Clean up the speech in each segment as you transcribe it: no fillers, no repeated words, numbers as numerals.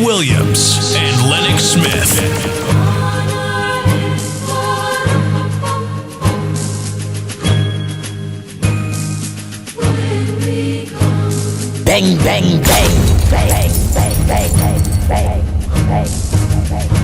Williams and Lennox Smith. Bang, bang, bang, bang, bang, bang, bang, bang, bang, bang.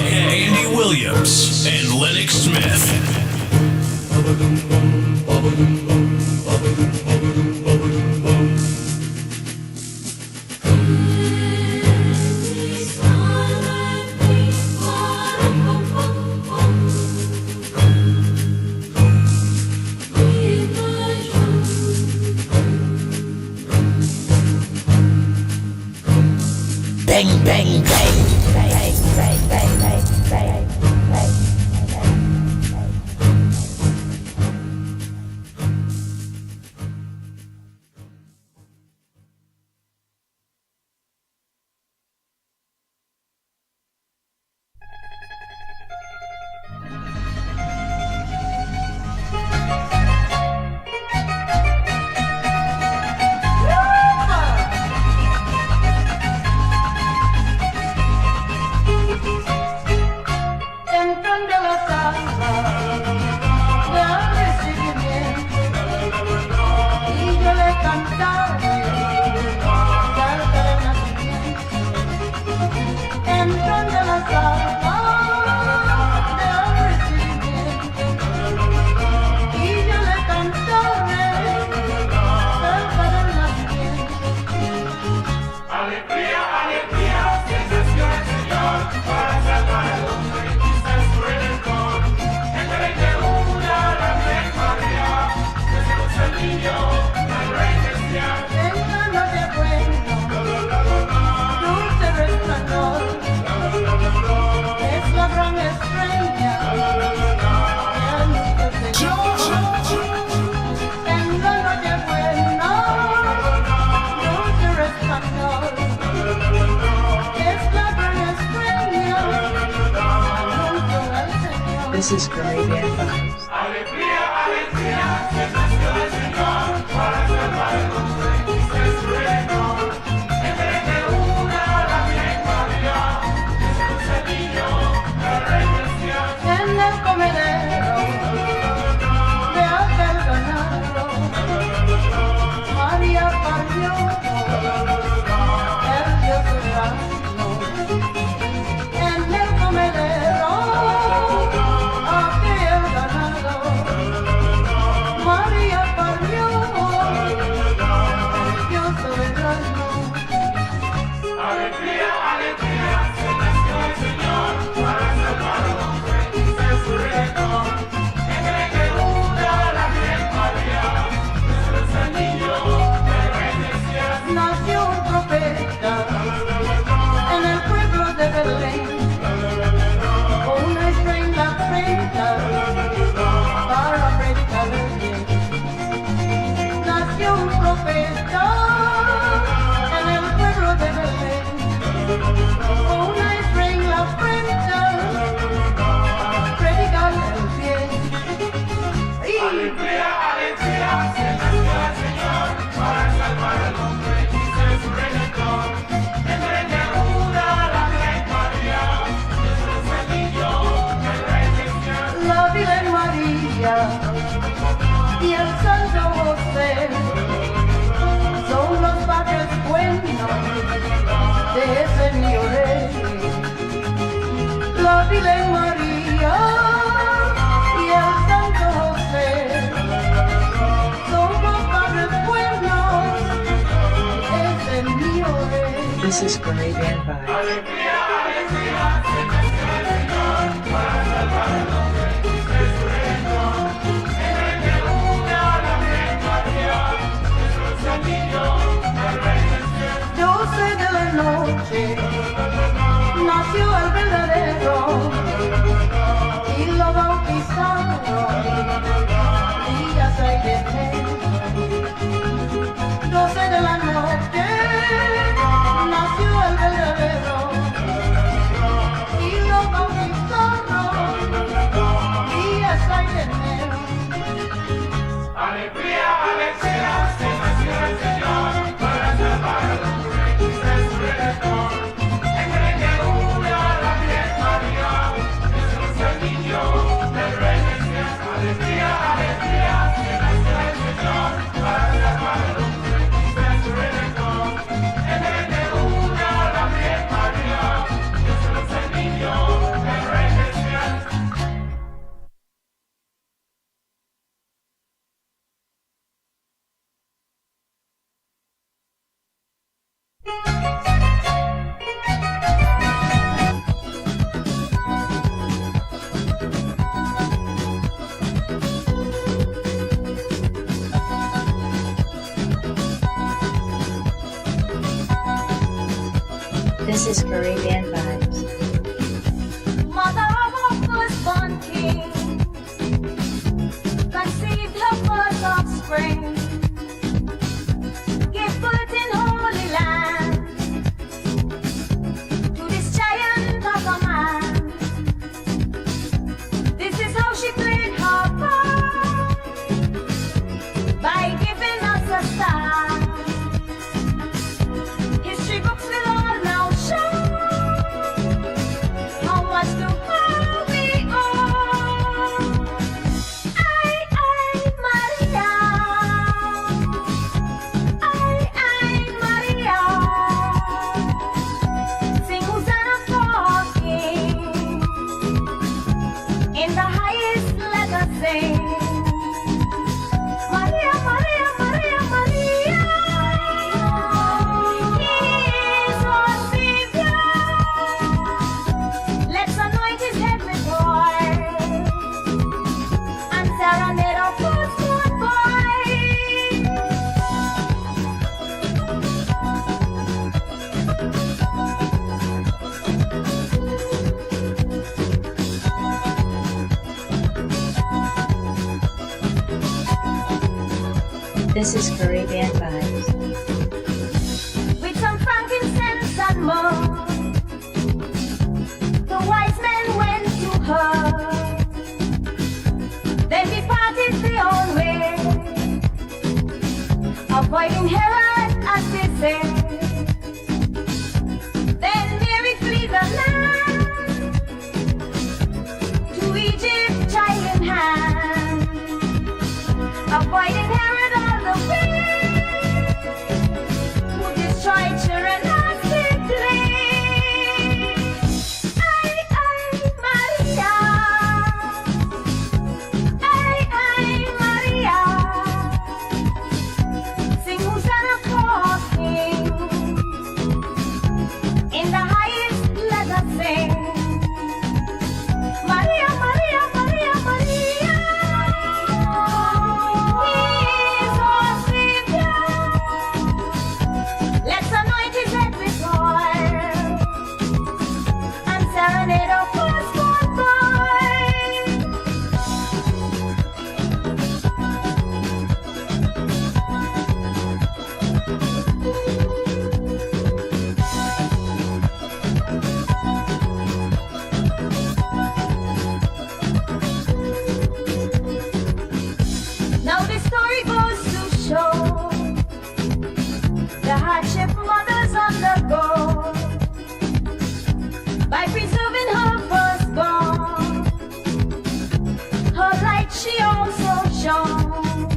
Andy Williams and Lennox Smith. Bang, bang, bang, bang, bang, bang, bang, bang, bang. This is Caribbean Vibes. Alegría, alegría, que nació el Señor, para salvar el hombre, es su reino. Entregue una la Virgen María, Jesús el niño, el Rey del cielo. En el comedero de aquel ganado, María parió el Dios soberano. En el comedero aquel ganado, María parió el Dios soberano. Alegría, alegría, que nació el Señor, para salvar al hombre, es su reino. Entregue una la Virgen María, Jesús el niño, el Rey del cielo. Nació un profeta en el pueblo de Belén, con una estrella en la frente para predicar el bien. Nació un profeta en el pueblo de Belén, con una estrella en la frente para predicar el bien. Alegría, alegría, que nació el Señor, para salvar al hombre, es su redentor. Entregue una la Virgen María, Jesús el niño, el Rey del cielo. La Virgen María y el Santo José son los padres buenos de ese mío rey. La Virgen María y el Santo José son los padres buenos de ese mío rey. This is Caribbean Vibes. Alegría, alegría, que nació el Señor, para salvar al hombre, es su redentor. Entregue una la Virgen María, Jesús el niño, el Rey del cielo. 12 de la noche nació el verdadero y lo bautizaron días hay de tener. 12 de la noche nació el verdadero This is Caribbean Vibes. Mother of our firstborn king, conceived her first offspring, gave birth in Holy Land to this giant of a man. This is how she played her part by giving us a star. History books will all now show how much to her we owe. Maria. Maria. Sing Hosanna for King. In the highest let us sing. Maria, Maria, Maria, Maria. He is our Savior. Let's anoint his head with oil and serenade our firstborn boy. This is Caribbean Vibes. With some frankincense and myrrh, the wise men went to her. They departed their own way, avoiding Herod as they say. Then Mary fled the land to Egypt, child in hand, avoiding Herod all the way, who destroyed children as they play. Maria. Maria. Sing Hosanna for King. In the highest let us sing. Maria, Maria, Maria, Maria. He is our Savior. Let's anoint his head with oil and serenade our firstborn boy. Now the story goes to show the hardship mothers undergo by preserving her firstborn. Her light she also shone,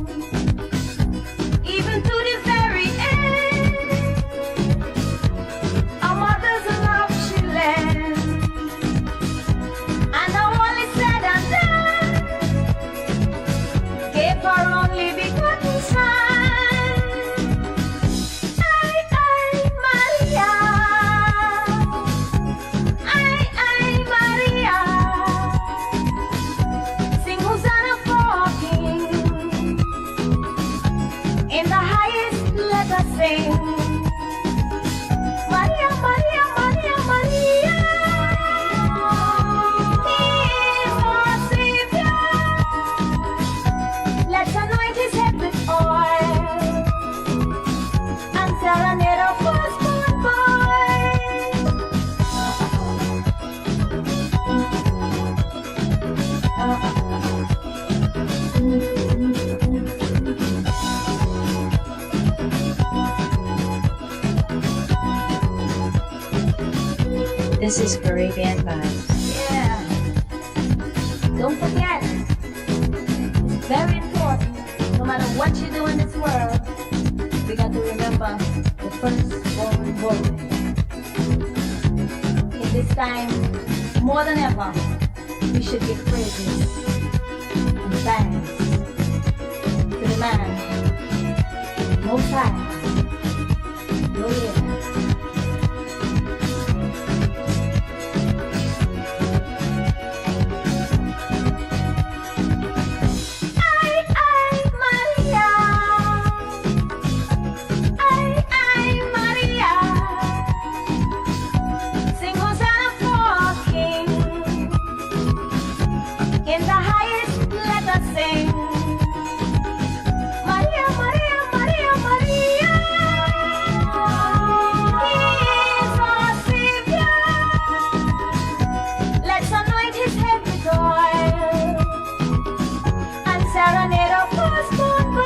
even to the very end. A mother's love she lent, and now all is said and done, gave her only begotten son. Maria. Maria. Sing Hosanna for King. In the highest let us sing. Maria, Maria, Maria, Maria. He is our Savior. Let's anoint his head with oil and serenade our firstborn boy. This is Caribbean Vibes. Yeah. Don't forget, it's very important. No matter what you do in this world, we got to remember the firstborn boy. In this time, more than ever, we should give praises and thanks to the man, Most High. Oh yeah. Maria. Maria. In the highest, let us sing. Maria, Maria, Maria, Maria. He is our Savior. Let's anoint his head with oil and serenade our firstborn boy.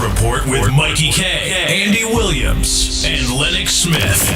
Report with Mikey K, Andy Williams, and Lennox Smith.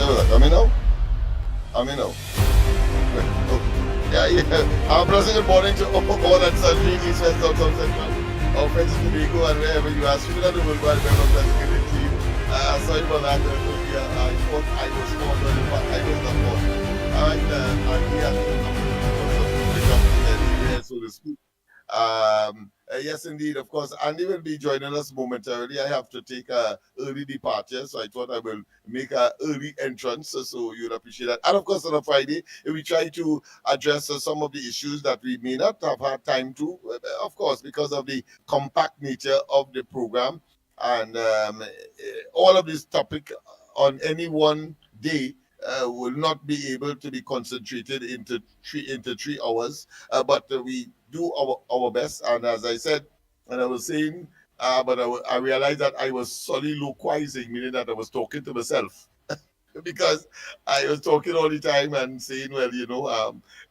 Sorry about that. Coming now? Coming now. Oh, yeah, yeah. I'm blessing good morning to all and sundry east, west, south, south, central, offensive Tobago, and wherever you are. Streaming on the world wide web of blessing good to you. Sorry about that. I thought I was called, but I was not called. And I'm here to so to speak. Yes, indeed, of course. Andy will be joining us momentarily. I have to take a early departure, so I thought I will make an early entrance, so you'll appreciate that. And of course, on a Friday, we try to address some of the issues that we may not have had time to, of course, because of the compact nature of the program. And all of this topic on any one day will not be able to be concentrated into 3 hours, but we do our best. And as I said, and I was saying, but I realized that I was soliloquizing, meaning that I was talking to myself because I was talking all the time and saying, well,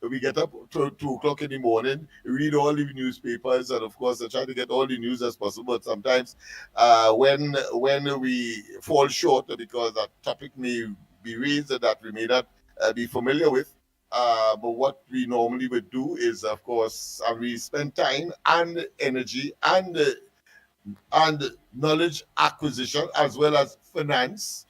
we get up to 2 o'clock in the morning, read all the newspapers, and of course, I try to get all the news as possible. But sometimes, when we fall short because that topic may be raised that we may not be familiar with. But what we normally would do is, of course, we spend time and energy and knowledge acquisition as well as finance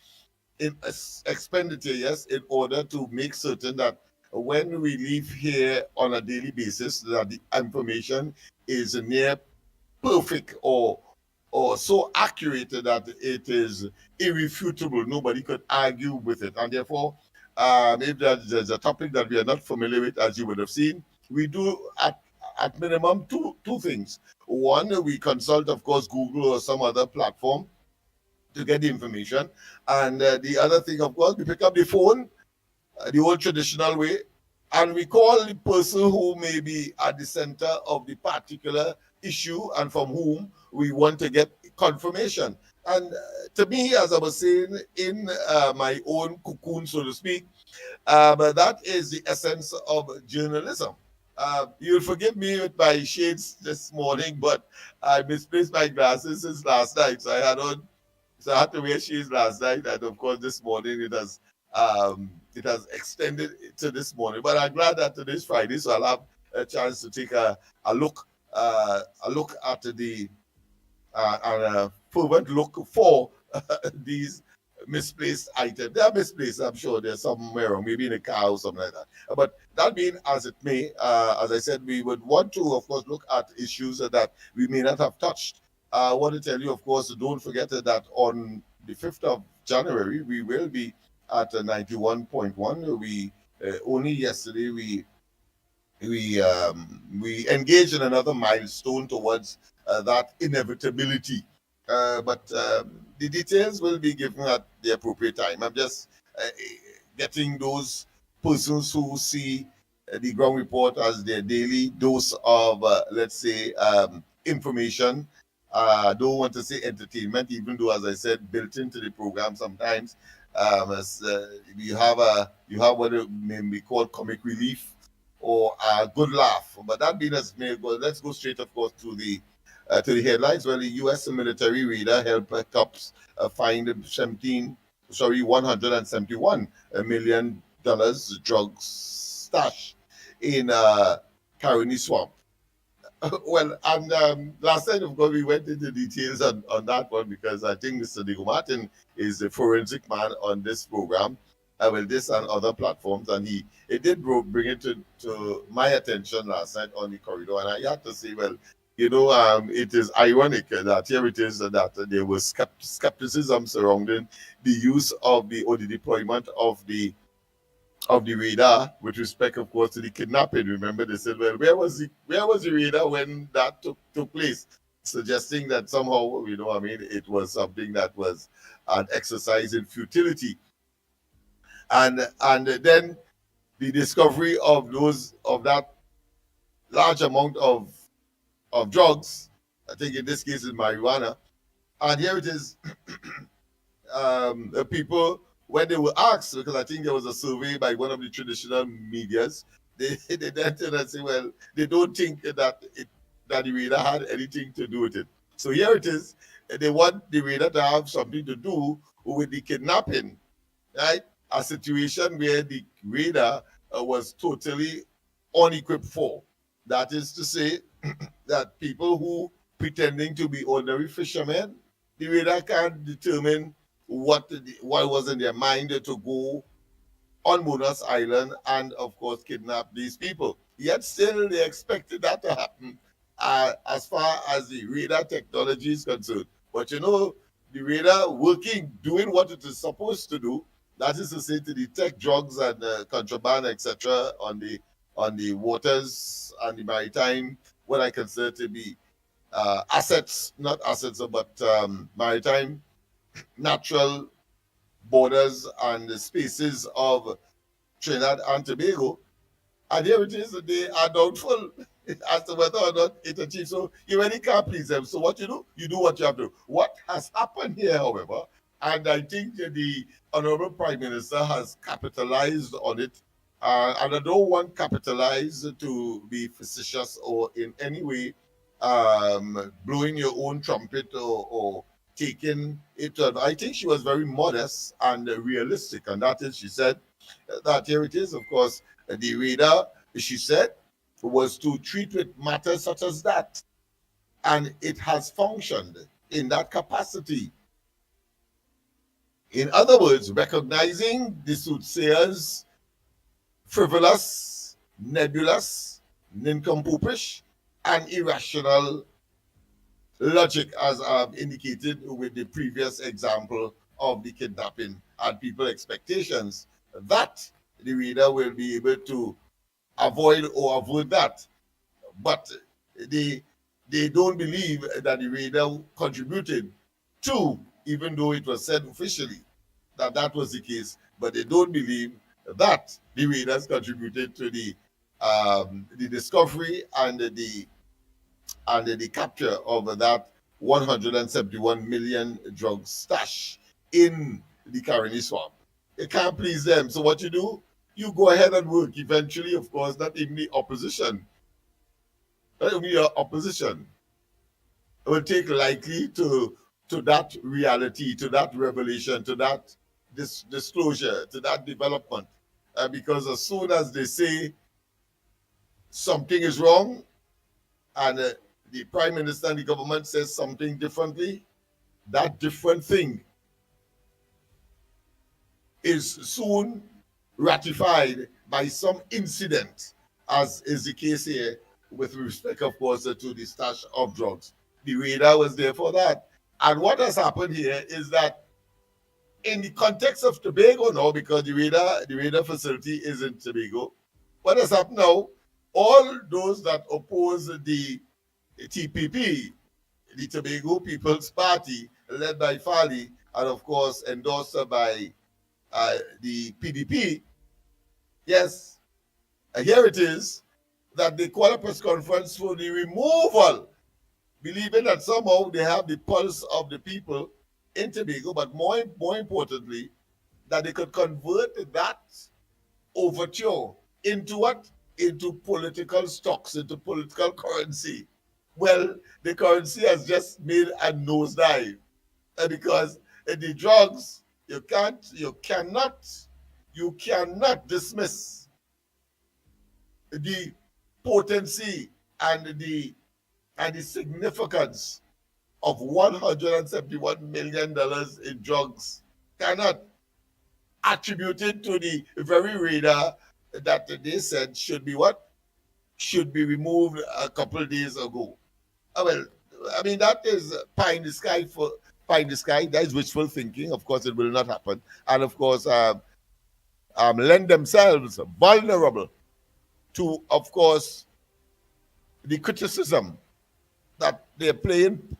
in expenditure, yes, in order to make certain that when we leave here on a daily basis, that the information is near perfect or so accurate that it is irrefutable. Nobody could argue with it. And therefore, if there's a topic that we are not familiar with, as you would have seen, we do at minimum two things. One, we consult, of course, Google or some other platform to get the information. And the other thing, of course, we pick up the phone, the old traditional way, and we call the person who may be at the center of the particular issue and from whom we want to get confirmation. And to me, as I was saying, in my own cocoon, so to speak, that is the essence of journalism. You'll forgive me with my shades this morning, but I misplaced my glasses since last night. So I had to wear shades last night, and of course this morning it has extended to this morning. But I'm glad that today's Friday, so I'll have a chance to take a look at the a fervent look for these misplaced items. They are misplaced, I'm sure. They're somewhere, or maybe in a car or something like that. But that being as it may, as I said, we would want to, of course, look at issues that we may not have touched. I want to tell you, of course, don't forget that on the 5th of January, we will be at 91.1. We only yesterday we engaged in another milestone towards that inevitability. But the details will be given at the appropriate time. I'm just getting those persons who see the ground report as their daily dose of, let's say, information. I don't want to say entertainment, even though, as I said, built into the program sometimes, as you have what may be called comic relief or a good laugh. But that being as may go, let's go straight, of course, to the headlines. Well, the U.S. military radar helped cops find $171 million drugs stash in Caroni Swamp. Well, and last night, of course, we went into details on that one because I think Mr. Diego Martin is a forensic man on this program, well, this and other platforms, and he did bring it to my attention last night on the corridor, and I had to say, well, it is ironic that here it is that there was skepticism surrounding the use of the deployment of the radar with respect, of course, to the kidnapping. Remember, they said, well, where was the radar when that took place? Suggesting that somehow, it was something that was an exercise in futility. And then the discovery of that large amount of drugs, I think in this case is marijuana. And here it is, the people, when they were asked, because I think there was a survey by one of the traditional medias, they then turned and say, well, they don't think that the radar had anything to do with it. So here it is, they want the radar to have something to do with the kidnapping, right? a situation where the radar was totally unequipped for. That is to say, that people who pretending to be ordinary fishermen, the radar can't determine what was in their mind to go on Monas Island and, of course, kidnap these people. Yet still, they expected that to happen as far as the radar technology is concerned. But you know, the radar working, doing what it is supposed to do, that is to say, to detect drugs and contraband, etc., on the waters and the maritime, what I consider to be assets, not assets, but maritime, natural borders and the spaces of Trinidad and Tobago. And here it is, they are doubtful as to whether or not it achieves. So you really can't please them. So what you do what you have to do. What has happened here, however, and I think that the Honorable Prime Minister has capitalized on it. And I don't want capitalize to be facetious or in any way blowing your own trumpet or taking it. I think she was very modest and realistic, and that is, she said that here it is, of course, the radar, she said, was to treat with matters such as that. And it has functioned in that capacity. In other words, recognizing the soothsayers frivolous, nebulous, nincompoopish, and irrational logic, as I've indicated with the previous example of the kidnapping and people expectations, that the reader will be able to avoid or avoid that. But they don't believe that the reader contributed to, even though it was said officially that that was the case, but they don't believe that the readers contributed to the discovery and the capture of that 171 million drug stash in the Caroni swamp. It can't please them. So what you do, you go ahead and work. Eventually, of course, not even the opposition, not even your opposition will take likely to that reality, to that revelation, to that disclosure, to that development. Because as soon as they say something is wrong and the prime minister and the government says something differently, that different thing is soon ratified by some incident, as is the case here with respect, of course, to the stash of drugs. The radar was there for that. And what has happened here is that in the context of Tobago now, because the radar facility is in Tobago, what has happened now, all those that oppose the TPP, the Tobago People's Party, led by Fali, and of course endorsed by the PDP, yes, here it is, that they call a press conference for the removal, believing that somehow they have the pulse of the people in Tobago, but more importantly, that they could convert that overture into what? Into political stocks, into political currency. Well, the currency has just made a nosedive because the drugs, you cannot dismiss the potency and the significance of $171 million in drugs. Cannot attribute it to the very radar that they said should be what? Should be removed a couple of days ago. Well, I mean, that is pie in the sky for pie in the sky. That is wishful thinking. Of course, it will not happen. And of course, lend themselves vulnerable to, of course, the criticism that they're playing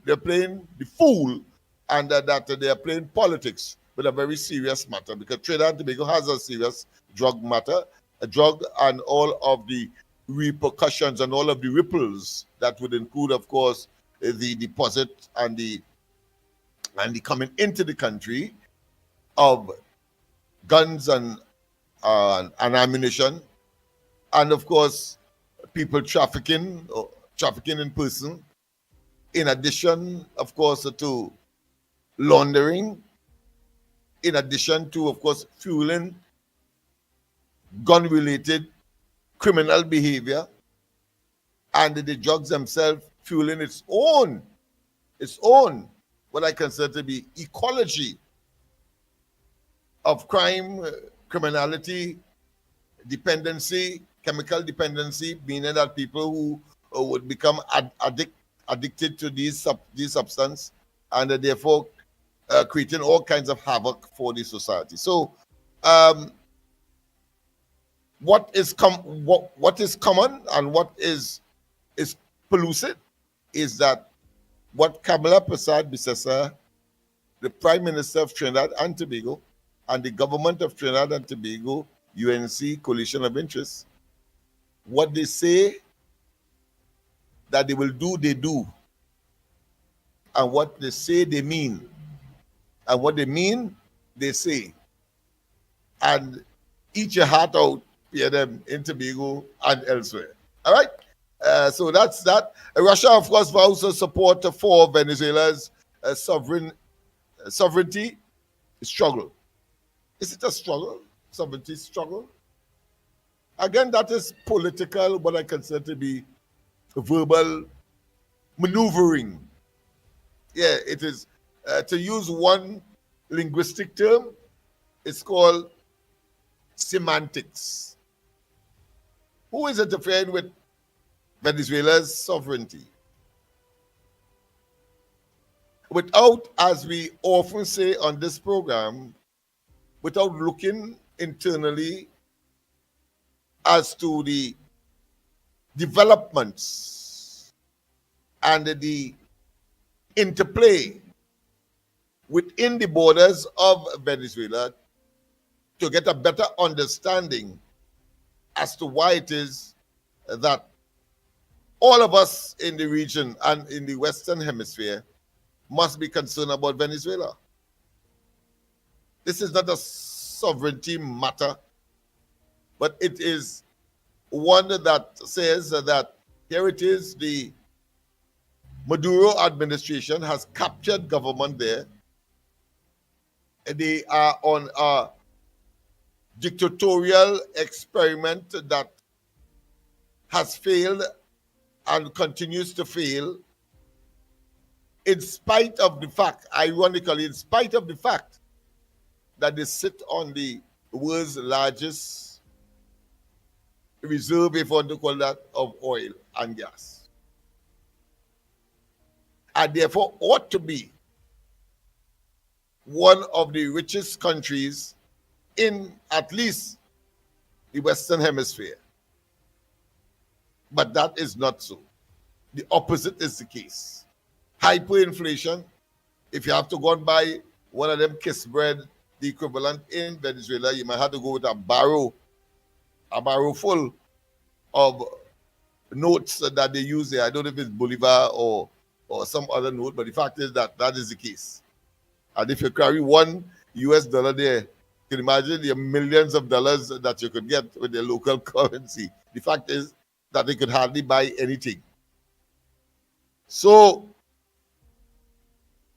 they're playing the fool, and that they're playing politics with a very serious matter, because Trinidad and Tobago has a serious drug matter, a drug, and all of the repercussions and all of the ripples that would include, of course, the deposit and the coming into the country of guns and ammunition, and of course, people trafficking in person. In addition, of course, to laundering in addition to, of course, fueling gun-related criminal behavior, and the drugs themselves fueling its own, what I consider to be ecology of crime, criminality, dependency, chemical dependency, meaning that people who would become addicted to these substances, and therefore creating all kinds of havoc for the society. So, what is common and what is pellucid is that what Kamala Prasad Bisesa, the Prime Minister of Trinidad and Tobago, and the government of Trinidad and Tobago, UNC Coalition of Interests, what they say that they will do, they do. And what they say, they mean. And what they mean, they say. And eat your heart out, hear them in Tobago and elsewhere. All right? So that's that. Russia, of course, vows to support for Venezuela's sovereignty struggle. Is it a struggle? Sovereignty struggle? Again, that is political, what I consider to be verbal maneuvering. Yeah, it is. To use one linguistic term, it's called semantics. Who is interfering with Venezuela's sovereignty? Without, as we often say on this program, without looking internally as to the developments and the interplay within the borders of Venezuela to get a better understanding as to why it is that all of us in the region and in the Western Hemisphere must be concerned about Venezuela. This is not a sovereignty matter, but it is one that says that here it is, the Maduro administration has captured government there. They are on a dictatorial experiment that has failed and continues to fail, in spite of the fact, ironically, in spite of the fact that they sit on the world's largest reserve, if you want to call that, of oil and gas. And therefore ought to be one of the richest countries in at least the Western Hemisphere. But that is not so. The opposite is the case. Hyperinflation, if you have to go and buy one of them kiss bread, the equivalent in Venezuela, you might have to go with a barrow full of notes that they use there. I don't know if it's Bolivar or some other note, but the fact is that that is the case. And if you carry $1 there, you can imagine the millions of dollars that you could get with the local currency. The fact is that they could hardly buy anything. So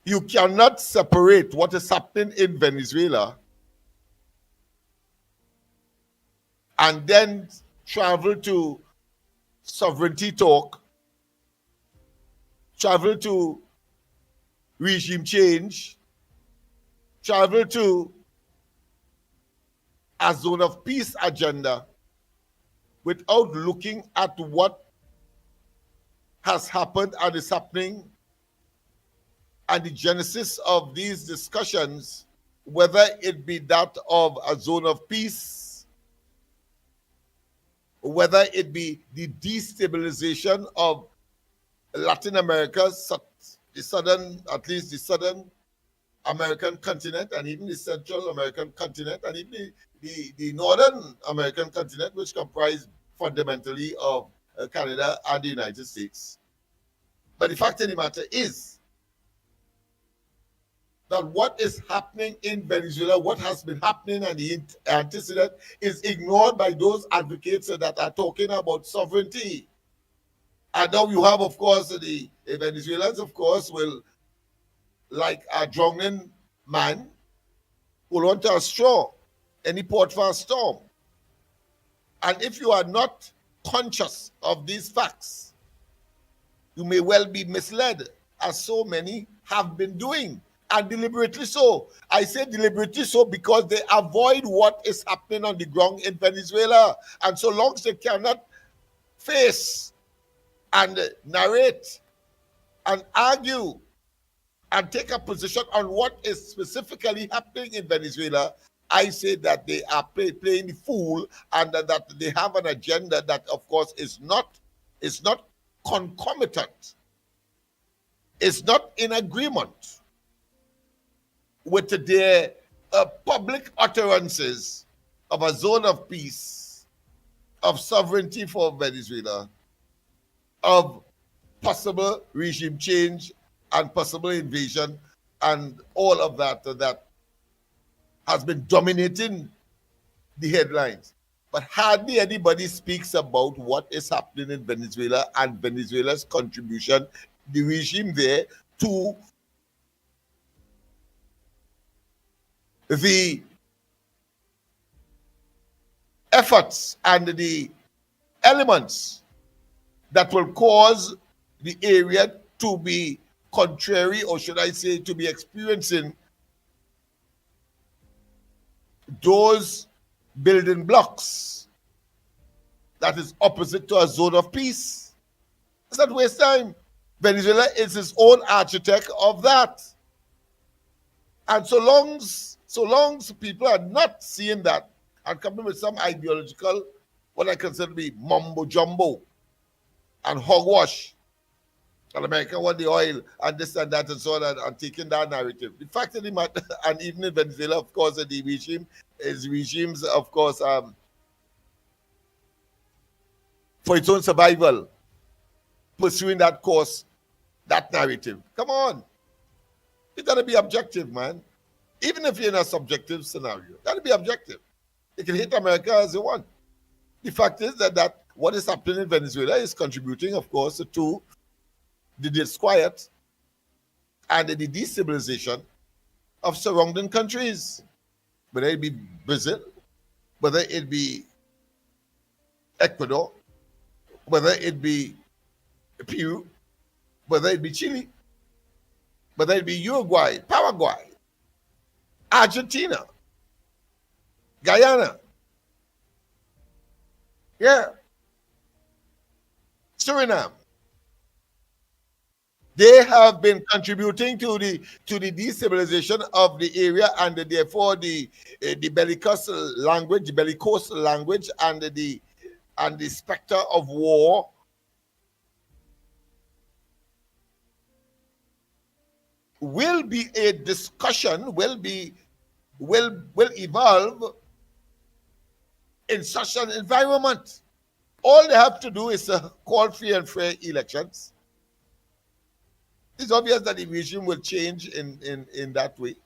you cannot separate what is happening in Venezuela and then travel to sovereignty talk, travel to regime change, travel to a zone of peace agenda without looking at what has happened and is happening and the genesis of these discussions, whether it be that of a zone of peace, whether it be the destabilization of Latin America, the southern, at least the southern American continent, and even the Central American continent, and even the Northern American continent, which comprise fundamentally of Canada and the United States. But the fact of the matter is that what is happening in Venezuela, what has been happening and the antecedent is ignored by those advocates that are talking about sovereignty. And now you have, of course, the Venezuelans, of course, will, like a drowning man, hold on to a straw, any port for a storm. And if you are not conscious of these facts, you may well be misled, as so many have been doing, and deliberately so. I say deliberately so because they avoid what is happening on the ground in Venezuela. And so long as they cannot face and narrate and argue and take a position on what is specifically happening in Venezuela, I say that they are playing the fool, and that they have an agenda that, of course, is not concomitant. It's not in agreement with their public utterances of a zone of peace, of sovereignty for Venezuela, of possible regime change and possible invasion, and all of that has been dominating the headlines. But hardly anybody speaks about what is happening in Venezuela and Venezuela's contribution, the regime there, to the efforts and the elements that will cause the area to be contrary, or should I say, to be experiencing those building blocks that is opposite to a zone of peace. Let's not waste time. Venezuela is its own architect of that. And so long as people are not seeing that and coming with some ideological, what I consider to be mumbo jumbo and hogwash, and America want the oil and this and that and so on, and taking that narrative. The fact of the matter, and even in Venezuela, of course, the regime is regimes, of course, for its own survival, pursuing that course, that narrative. Come on. You gotta be objective, man. Even if you're in a subjective scenario, you gotta be objective. You can hate America as you want. The fact is that what is happening in Venezuela is contributing, of course, to the disquiet and the destabilization of surrounding countries, whether it be Brazil, whether it be Ecuador, whether it be Peru, whether it be Chile, whether it be Uruguay, Paraguay, Argentina, Guyana, Suriname. They have been contributing to the destabilization of the area, and therefore the bellicose language, and the specter of war will be a discussion, will evolve in such an environment. All they have to do is call free and fair elections. It's obvious that the regime will change in that way.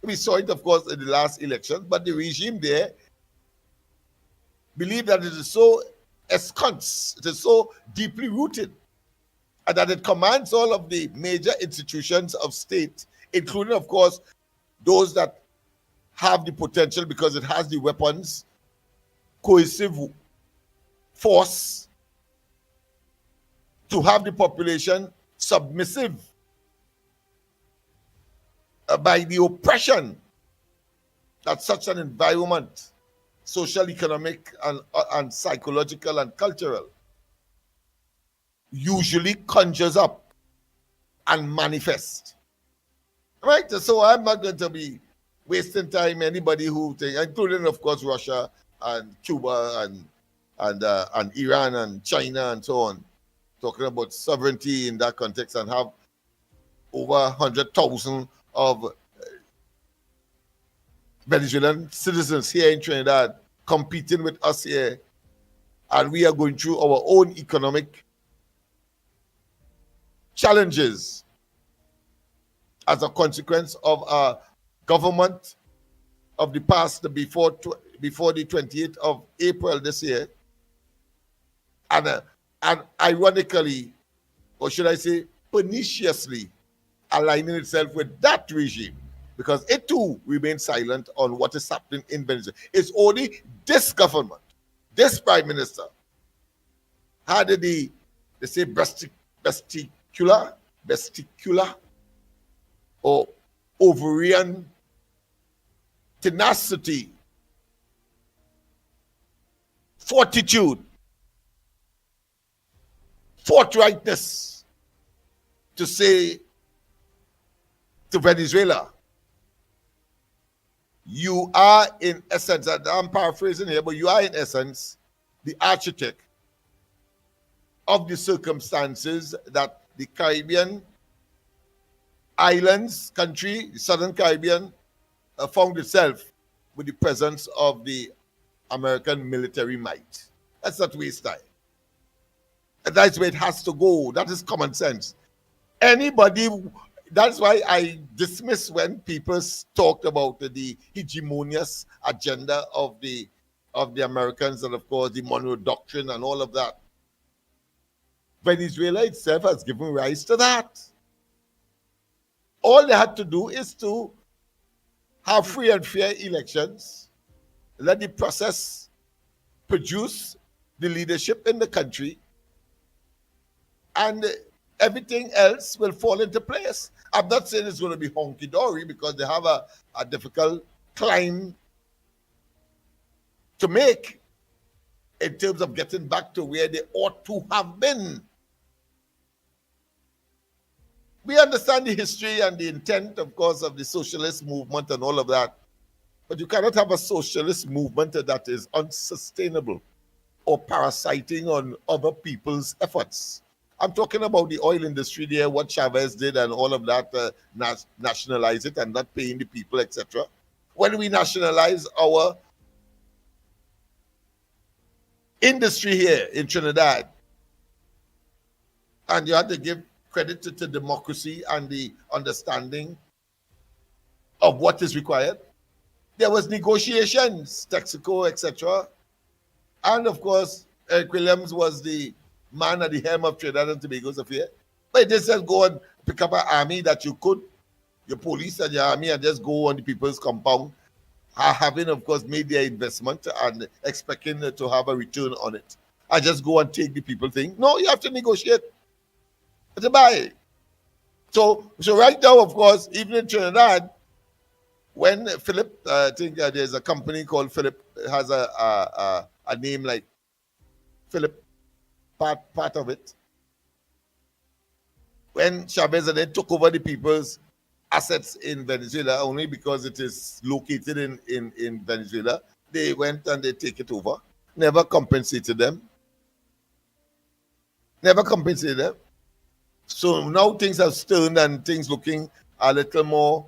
We saw it, of course, in the last election, but the regime there believe that it is so ensconced, it is so deeply rooted, and that it commands all of the major institutions of state, including, of course, those that have the potential, because it has the weapons, cohesive force to have the population submissive by the oppression that such an environment, social, economic, and psychological and cultural, usually conjures up and manifests. Right? So I'm not going to be wasting time anybody who think, including, of course, Russia and Cuba and Iran and China and so on, talking about sovereignty in that context, and have over 100,000 of Venezuelan citizens here in Trinidad competing with us here, and we are going through our own economic challenges as a consequence of a government of the past before the 28th of April this year, and ironically, or should I say perniciously, aligning itself with that regime, because it too remains silent on what is happening in Venezuela. It's only this government, this prime minister, had they say vesticular or ovarian tenacity, fortitude, forthrightness to say to Venezuela, you are in essence, and I'm paraphrasing here, but you are in essence the architect of the circumstances that the Caribbean islands, country, the Southern Caribbean, found itself with the presence of the American military might. That's not waste time. And that's where it has to go. That is common sense. Anybody, that's why I dismiss when people talked about the hegemonious agenda of the Americans and of course the Monroe Doctrine and all of that. Venezuela itself has given rise to that. All they had to do is to have free and fair elections, let the process produce the leadership in the country, and everything else will fall into place. I'm not saying it's going to be honky-dory because they have a difficult climb to make in terms of getting back to where they ought to have been. We understand the history and the intent, of course, of the socialist movement and all of that. But you cannot have a socialist movement that is unsustainable or parasiting on other people's efforts. I'm talking about the oil industry there, what Chavez did and all of that, nationalize it and not paying the people, etc. When we nationalize our industry here in Trinidad, and you have to give credit to democracy and the understanding of what is required. There was negotiations, Texaco, etc. And of course, Eric Williams was the man at the helm of Trinidad and Tobago's affair. But they said go and pick up an army that you could, your police and your army, and just go on the people's compound, having of course made their investment and expecting to have a return on it. I just go and take the people thing. No, you have to negotiate to buy. So right now, of course, even in Trinidad, when Philip, I think there's a company called Philip, has a name like Philip, part of it. When Chavez and then took over the people's assets in Venezuela, only because it is located in Venezuela, they went and they take it over. Never compensated them. Never compensated them. So now things have turned and things looking a little more,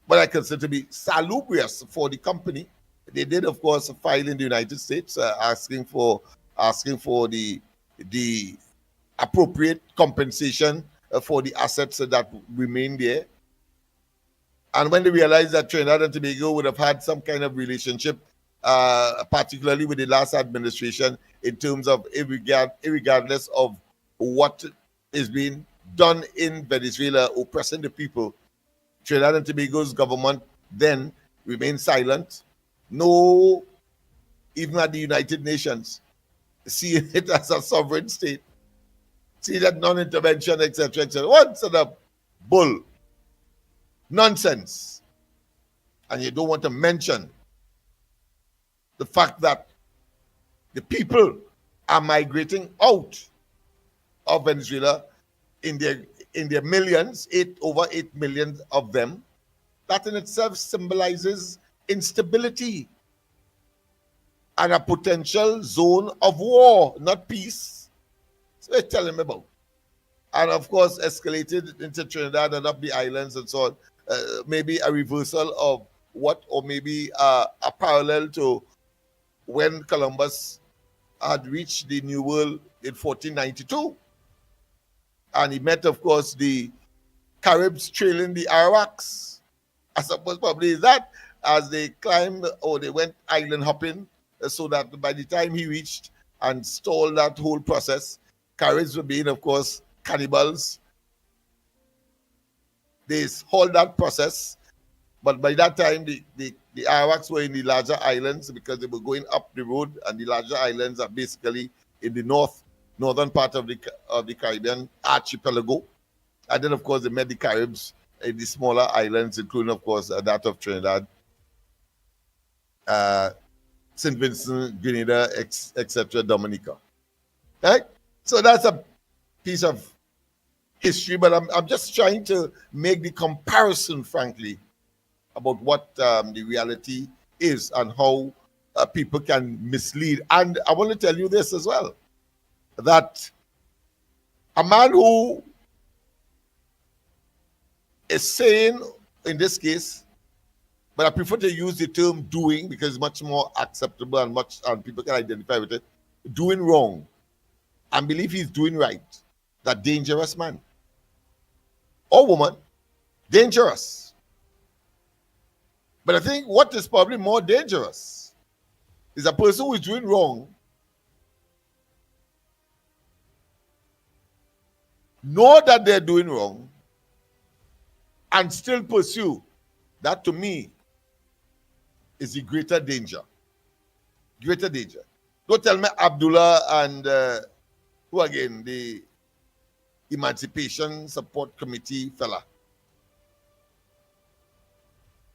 what I consider to be salubrious for the company. They did, of course, file in the United States asking for the appropriate compensation for the assets that remain there. And when they realized that Trinidad and Tobago would have had some kind of relationship, particularly with the last administration, in terms of irregardless of what is being done in Venezuela, oppressing the people, Trinidad and Tobago's government then remained silent. No, even at the United Nations, seeing it as a sovereign state, see that non-intervention, etc., etc. What sort of bull? Nonsense. And you don't want to mention the fact that the people are migrating out of Venezuela in their millions, over 8 million of them. That in itself symbolizes instability and a potential zone of war, not peace. So they're telling me about. And of course, escalated into Trinidad and up the islands and so on. Maybe a reversal of what, or maybe a parallel to when Columbus had reached the New World in 1492. And he met, of course, the Caribs trailing the Arawaks. I suppose probably is that as they climbed or they went island hopping, so that by the time he reached and stalled that whole process, Caribs were being, of course, cannibals. they halt that process. But by that time, the Arawaks were in the larger islands because they were going up the road, and the larger islands are basically in the northern part of the Caribbean archipelago. And then, of course, they met the Caribs in the smaller islands, including, of course, that of Trinidad, St. Vincent, Grenada, etc., Dominica. Right? So that's a piece of history, but I'm just trying to make the comparison, frankly, about what the reality is and how people can mislead. And I want to tell you this as well, that a man who is saying, in this case, but I prefer to use the term doing because it's much more acceptable and people can identify with it, doing wrong and believe he's doing right, that dangerous man or woman, dangerous. But I think what is probably more dangerous is a person who is doing wrong, know that they're doing wrong, and still pursue. That, to me, is the greater danger. Greater danger. Don't tell me Abdullah and who again? The Emancipation Support Committee fella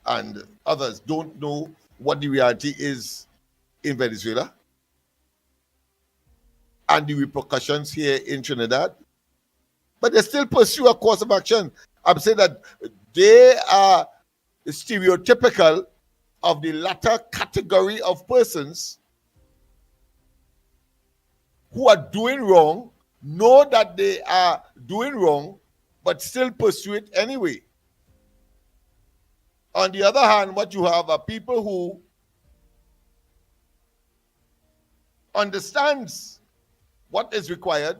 and others don't know what the reality is in Venezuela and the repercussions here in Trinidad, but they still pursue a course of action. I'm saying that they are stereotypical of the latter category of persons who are doing wrong, know that they are doing wrong, but still pursue it anyway. On the other hand, what you have are people who understands what is required,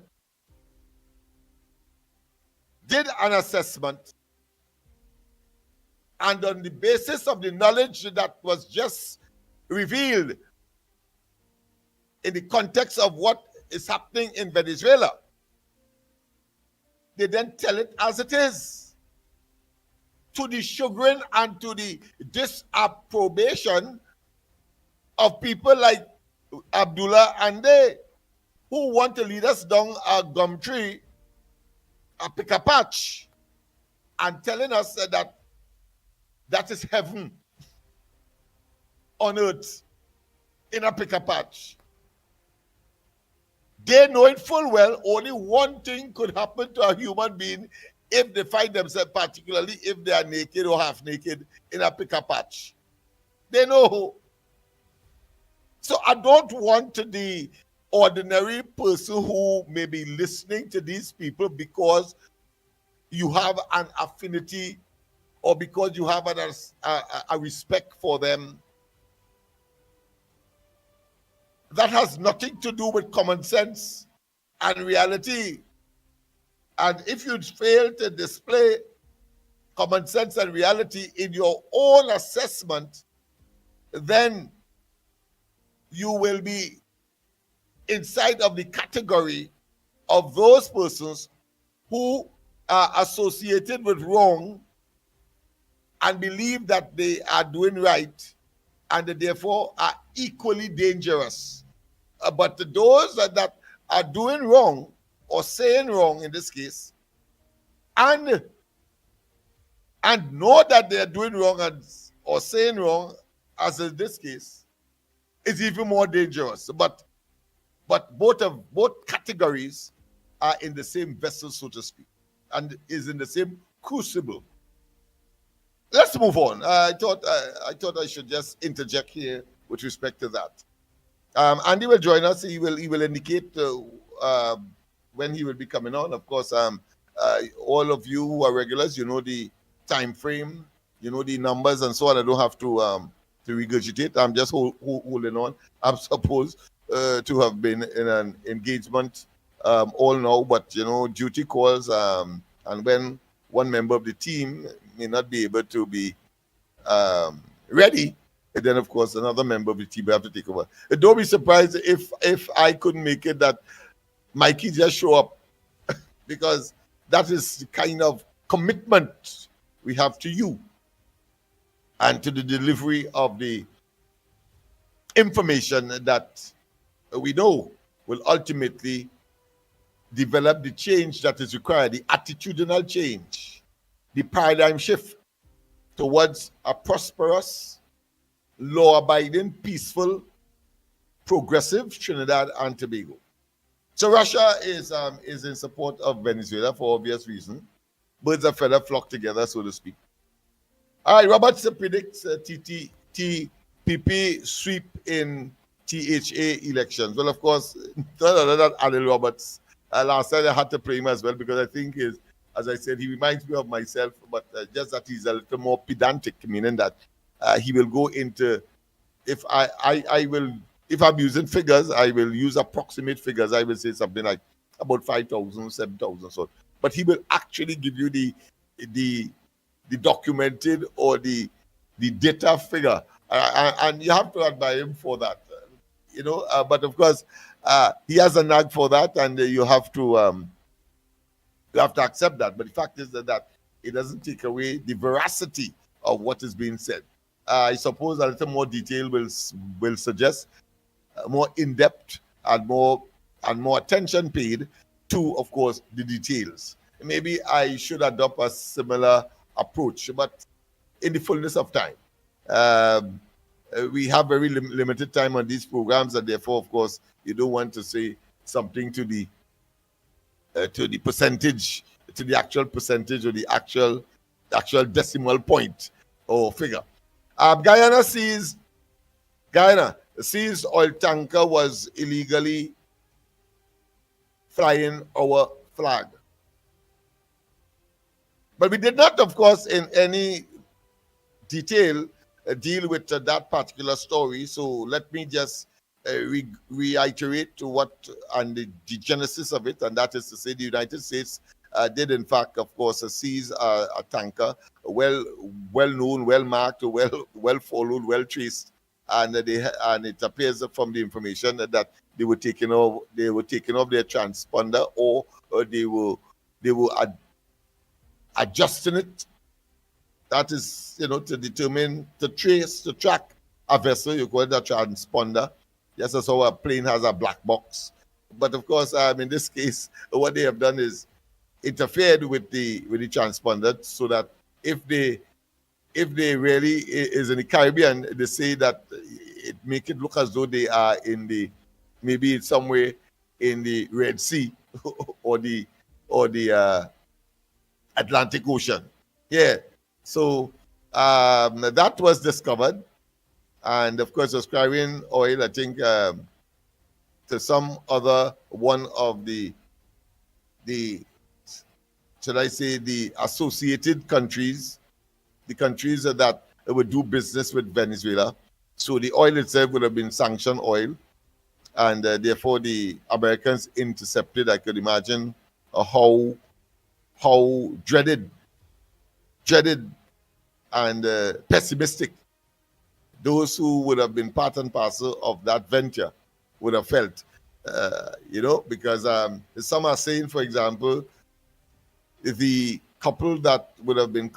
did an assessment, and on the basis of the knowledge that was just revealed in the context of what is happening in Venezuela, they then tell it as it is, to the chagrin and to the disapprobation of people like Abdullah and they, who want to lead us down a gum tree, a pick a patch, and telling us that is heaven on earth in a pick a patch. They know it full well only one thing could happen to a human being if they find themselves, particularly if they are naked or half naked in a pick a patch. They know. So I don't want the ordinary person who may be listening to these people because you have an affinity or because you have a respect for them. That has nothing to do with common sense and reality. And if you fail to display common sense and reality in your own assessment, then you will be inside of the category of those persons who are associated with wrong and believe that they are doing right and therefore are equally dangerous. But those that are doing wrong or saying wrong in this case and know that they are doing wrong or saying wrong, as in this case, is even more dangerous. But both categories are in the same vessel, so to speak, and is in the same crucible. Let's move on. I thought I should just interject here with respect to that. Andy will join us. He will indicate when he will be coming on. Of course, all of you who are regulars, you know the time frame, you know the numbers and so on. I don't have to regurgitate. I'm just holding on. I'm supposed to have been in an engagement all now, but duty calls, and when one member of the team may not be able to be ready, and then of course another member of the team will have to take over. Don't be surprised if I couldn't make it, that Mikey just show up because that is the kind of commitment we have to you and to the delivery of the information that we know will ultimately develop the change that is required, the attitudinal change, the paradigm shift towards a prosperous, law-abiding, peaceful, progressive Trinidad and Tobago. So Russia is in support of Venezuela for obvious reasons. Birds of feather flock together, so to speak. All right, Roberts predicts TPP sweep in THA elections. Well, of course, none other than Adil Roberts. Last time I had to play him as well because I think, as I said, he reminds me of myself, but just that he's a little more pedantic, meaning that he will go into, if I'm using figures, I will use approximate figures. I will say something like about 5,000, 7,000, so. But he will actually give you the documented or the data figure, and you have to admire him for that, But of course, he has a knack for that, and you have to accept that. But the fact is that it doesn't take away the veracity of what is being said. I suppose a little more detail will suggest more in-depth and more attention paid to, of course, the details. Maybe I should adopt a similar approach, but in the fullness of time. We have very limited time on these programs, and therefore, of course, you don't want to say something to the percentage, to the actual percentage or the actual decimal point or figure. Guyana seized oil tanker was illegally flying our flag. But we did not, of course, in any detail deal with that particular story. So let me just reiterate to what and the genesis of it, and that is to say the United States did in fact, of course, seize a tanker, well known, well marked, well followed, well traced, and it appears from the information that they were taking off their transponder, or they were adjusting it. That is, to track a vessel. You call it a transponder. Yes, that's how a plane has a black box. But of course, in this case, what they have done is interfered with the transponder, so that if they really is in the Caribbean, they say that it make it look as though they are maybe somewhere in the Red Sea or the Atlantic Ocean. Yeah. So that was discovered, and of course, was carrying oil, I think, to some other one of the should I say the associated countries, the countries that would do business with Venezuela. So the oil itself would have been sanctioned oil, and therefore the Americans intercepted. I could imagine how dreaded and pessimistic those who would have been part and parcel of that venture would have felt, because some are saying, for example, the couple that would have been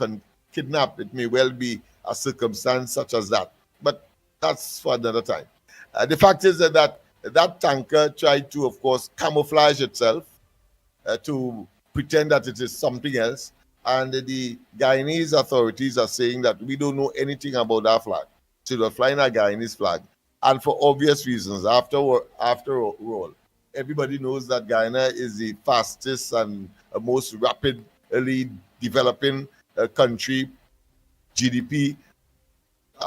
kidnapped, it may well be a circumstance such as that, but that's for another time. The fact is that tanker tried to, of course, camouflage itself to pretend that it is something else, and the Guyanese authorities are saying that we don't know anything about our flag. So they're flying a Guyanese flag, and for obvious reasons. After all, everybody knows that Guyana is the fastest and most rapidly developing country, GDP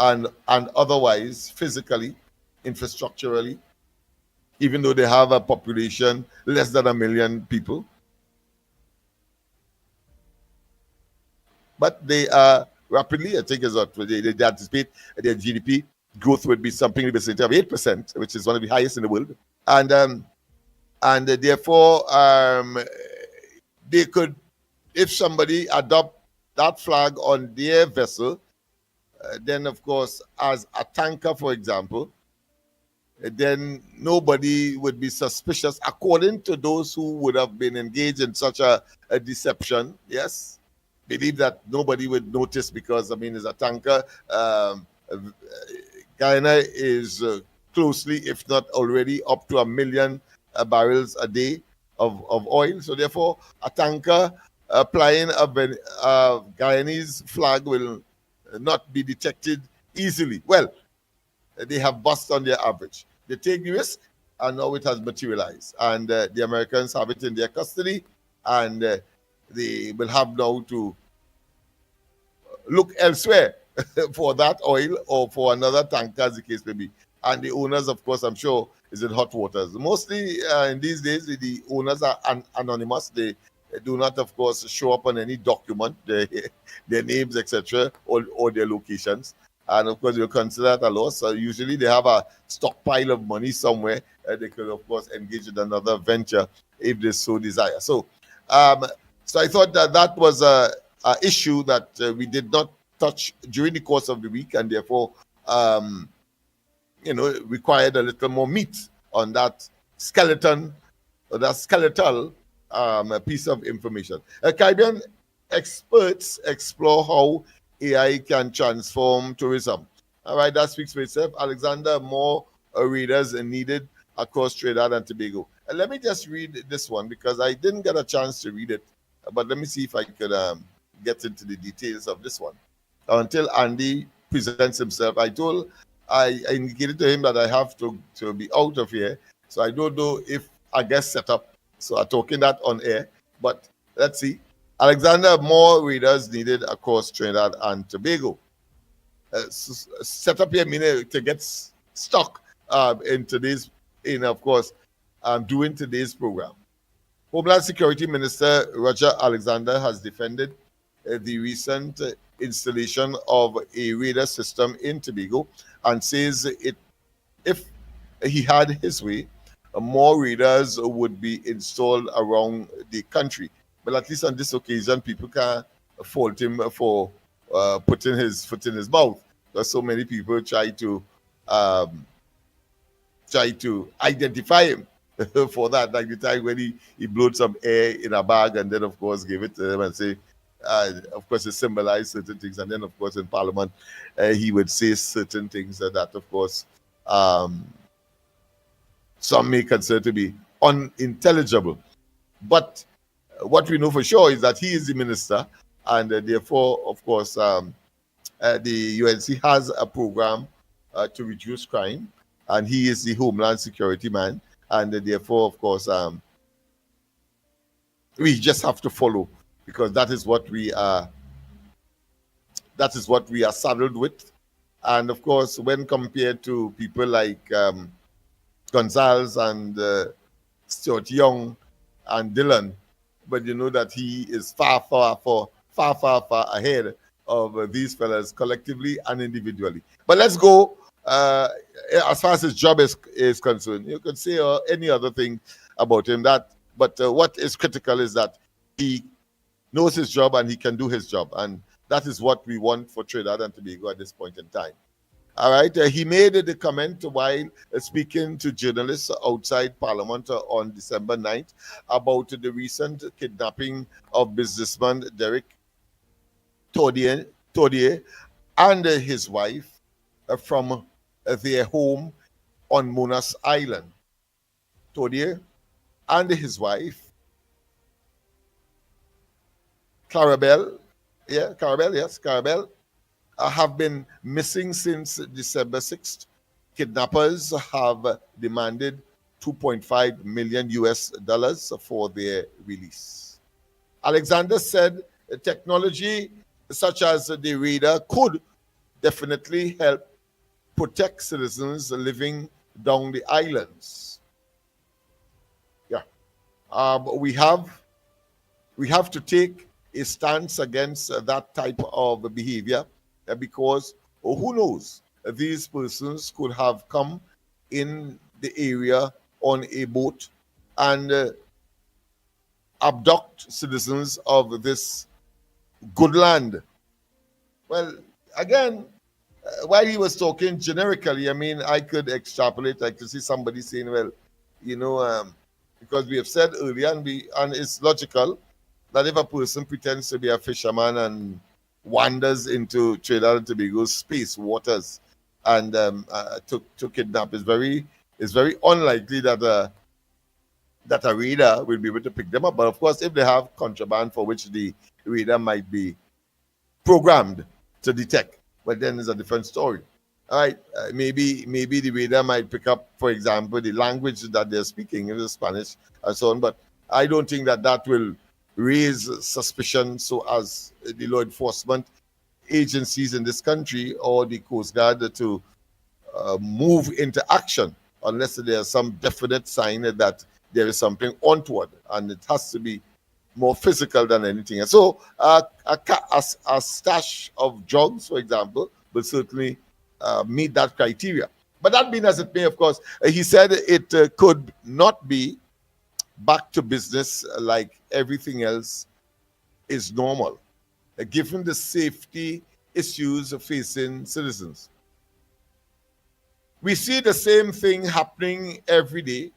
and otherwise, physically, infrastructurally, even though they have a population less than 1 million people. But they are rapidly, I think, is what they anticipate their GDP growth would be something in the vicinity of 8%, which is one of the highest in the world. And therefore, they could, if somebody adopt that flag on their vessel, then of course, as a tanker, for example, then nobody would be suspicious, according to those who would have been engaged in such a deception. Yes, believe that nobody would notice because, I mean, it's a tanker. Guyana is closely, if not already, up to 1 million barrels a day of oil. So therefore, a tanker flying a Guyanese flag will not be detected easily. Well, they have bust on their average. They take the risk, and now it has materialized. And the Americans have it in their custody, and they will have now to look elsewhere for that oil or for another tanker, as the case may be. And the owners, of course, I'm sure, is in hot waters. Mostly in these days, the owners are anonymous. They do not, of course, show up on any document, their names, etc., or their locations. And of course, you consider that a loss. So usually they have a stockpile of money somewhere. They could, of course, engage in another venture if they so desire. So, so I thought that that was a issue that we did not touch during the course of the week, and therefore, required a little more meat on that skeleton, or that skeletal piece of information. Caribbean experts explore how AI can transform tourism. All right, that speaks for itself. Alexander, more readers needed across Trinidad and Tobago. And let me just read this one because I didn't get a chance to read it, but let me see if I could get into the details of this one. Until Andy presents himself, I indicated to him that I have to be out of here. So I don't know if I guest set up. So I'm talking that on air, but let's see. Alexander, more readers needed across Trinidad and Tobago. Set up here meaning to get stuck in today's, of course, doing today's program. Homeland Security Minister Roger Alexander has defended the recent installation of a radar system in Tobago and says if he had his way, more radars would be installed around the country. But at least on this occasion, people can't fault him for putting his foot in his mouth. Because so many people try to identify him for that, like the time when he blew some air in a bag and then, of course, gave it to them and say, of course, it symbolized certain things. And then, of course, in Parliament, he would say certain things that, of course, some may consider to be unintelligible. But what we know for sure is that he is the minister, and therefore, of course, the UNC has a program to reduce crime, and he is the Homeland Security man, and therefore, of course, we just have to follow because that is what we are. That is what we are saddled with, and of course, when compared to people like Gonzalez and Stuart Young and Dylan, but you know that he is far ahead of these fellas collectively and individually. But let's go as far as his job is concerned. You could say any other thing about him, but what is critical is that he knows his job and he can do his job, and that is what we want for Trinidad and Tobago at this point in time. All right, he made the comment while speaking to journalists outside Parliament on December 9th about the recent kidnapping of businessman Derek Tordier and his wife from their home on Monas Island. Tordier and his wife, Clarabelle, have been missing since December 6th. Kidnappers have demanded $2.5 million for their release. Alexander said technology such as the radar could definitely help protect citizens living down the islands. Yeah, we have to take a stance against that type of behavior because who knows, these persons could have come in the area on a boat and abduct citizens of this good land. Well, again, while he was talking generically, I mean, I could extrapolate. I could see somebody saying, well, because we have said earlier, and it's logical, that if a person pretends to be a fisherman and wanders into Trinidad and Tobago's space waters and to kidnap, it's very unlikely that that a radar will be able to pick them up. But of course, if they have contraband for which the radar might be programmed to detect, but then it's a different story. All right, maybe the radar might pick up, for example, the language that they're speaking, in Spanish and so on. But I don't think that will raise suspicion so as the law enforcement agencies in this country or the Coast Guard to move into action unless there's some definite sign that there is something untoward, and it has to be more physical than anything else. So a stash of drugs, for example, will certainly meet that criteria. But that being as it may, of course, he said it could not be back to business like everything else is normal, given the safety issues facing citizens. We see the same thing happening every day,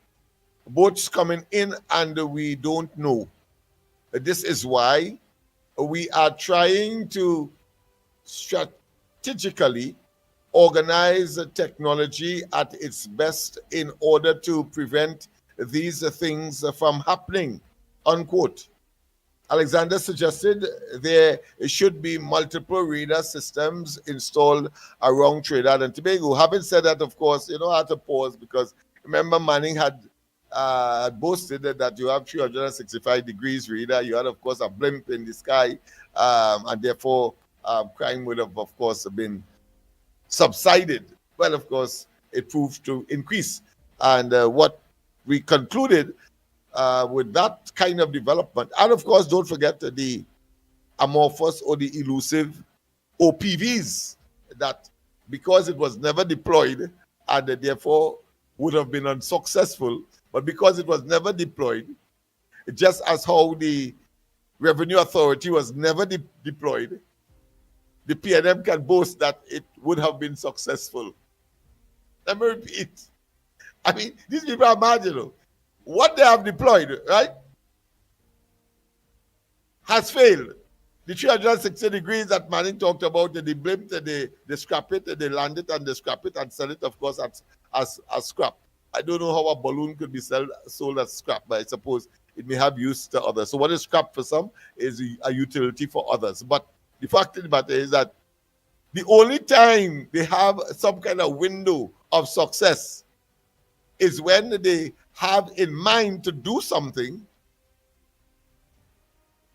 boats coming in and we don't know. This is why we are trying to strategically organize technology at its best in order to prevent these things from happening, unquote. Alexander suggested there should be multiple radar systems installed around Trinidad and Tobago. Having said that, of course, I had to pause because remember Manning had boasted that you have 365 degrees radar. You had, of course, a blimp in the sky, and therefore crime would have, of course, been subsided. Well, of course, it proved to increase. And what we concluded with that kind of development, and of course, don't forget the amorphous or the elusive OPVs, that because it was never deployed and therefore would have been unsuccessful, but because it was never deployed, just as how the Revenue Authority was never deployed, the PNM can boast that it would have been successful. Let me repeat. I mean, these people are marginal. What they have deployed, right, has failed. The 360 degrees that Manning talked about, they blimp, they scrap it, they land it and they scrap it and sell it, of course, as scrap. I don't know how a balloon could be sold as scrap, but I suppose it may have use to others. So what is scrap for some is a utility for others. But the fact of the matter is that the only time they have some kind of window of success is when they have in mind to do something,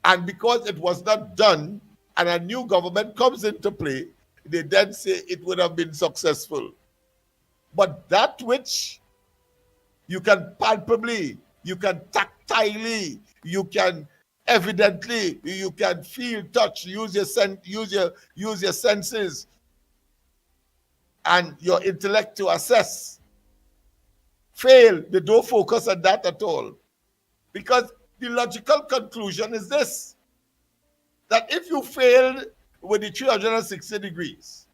and because it was not done and a new government comes into play, they then say it would have been successful. But that which you can palpably, you can tactilely, you can evidently, you can feel, touch, use your senses and your intellect to assess, fail. They don't focus on that at all. Because the logical conclusion is this, that if you failed with the 360 degrees,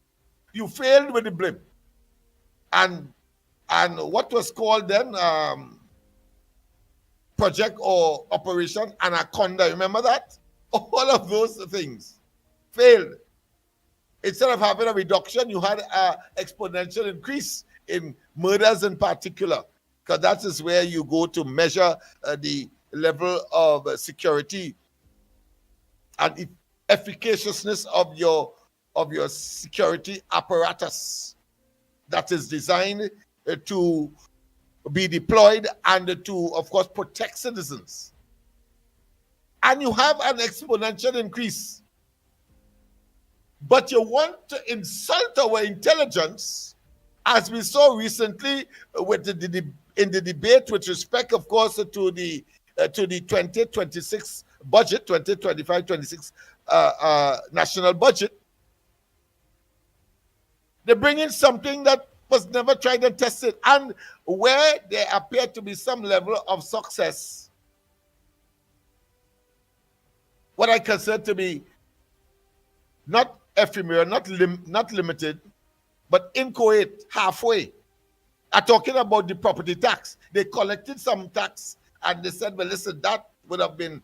you failed with the blimp, and what was called then project or operation Anaconda, remember that? All of those things failed. Instead of having a reduction, you had an exponential increase in murders in particular, because that is where you go to measure the level of security and efficaciousness of your security apparatus that is designed to be deployed and to, of course, protect citizens. And you have an exponential increase. But you want to insult our intelligence, as we saw recently with in the debate with respect, of course, to the 2026 budget, 2025-26 national budget. They bring in something that was never tried and tested, and where there appeared to be some level of success, what I consider to be not ephemeral, not limited, but inchoate, halfway. I'm talking about the property tax. They collected some tax and they said, well, listen, that would have been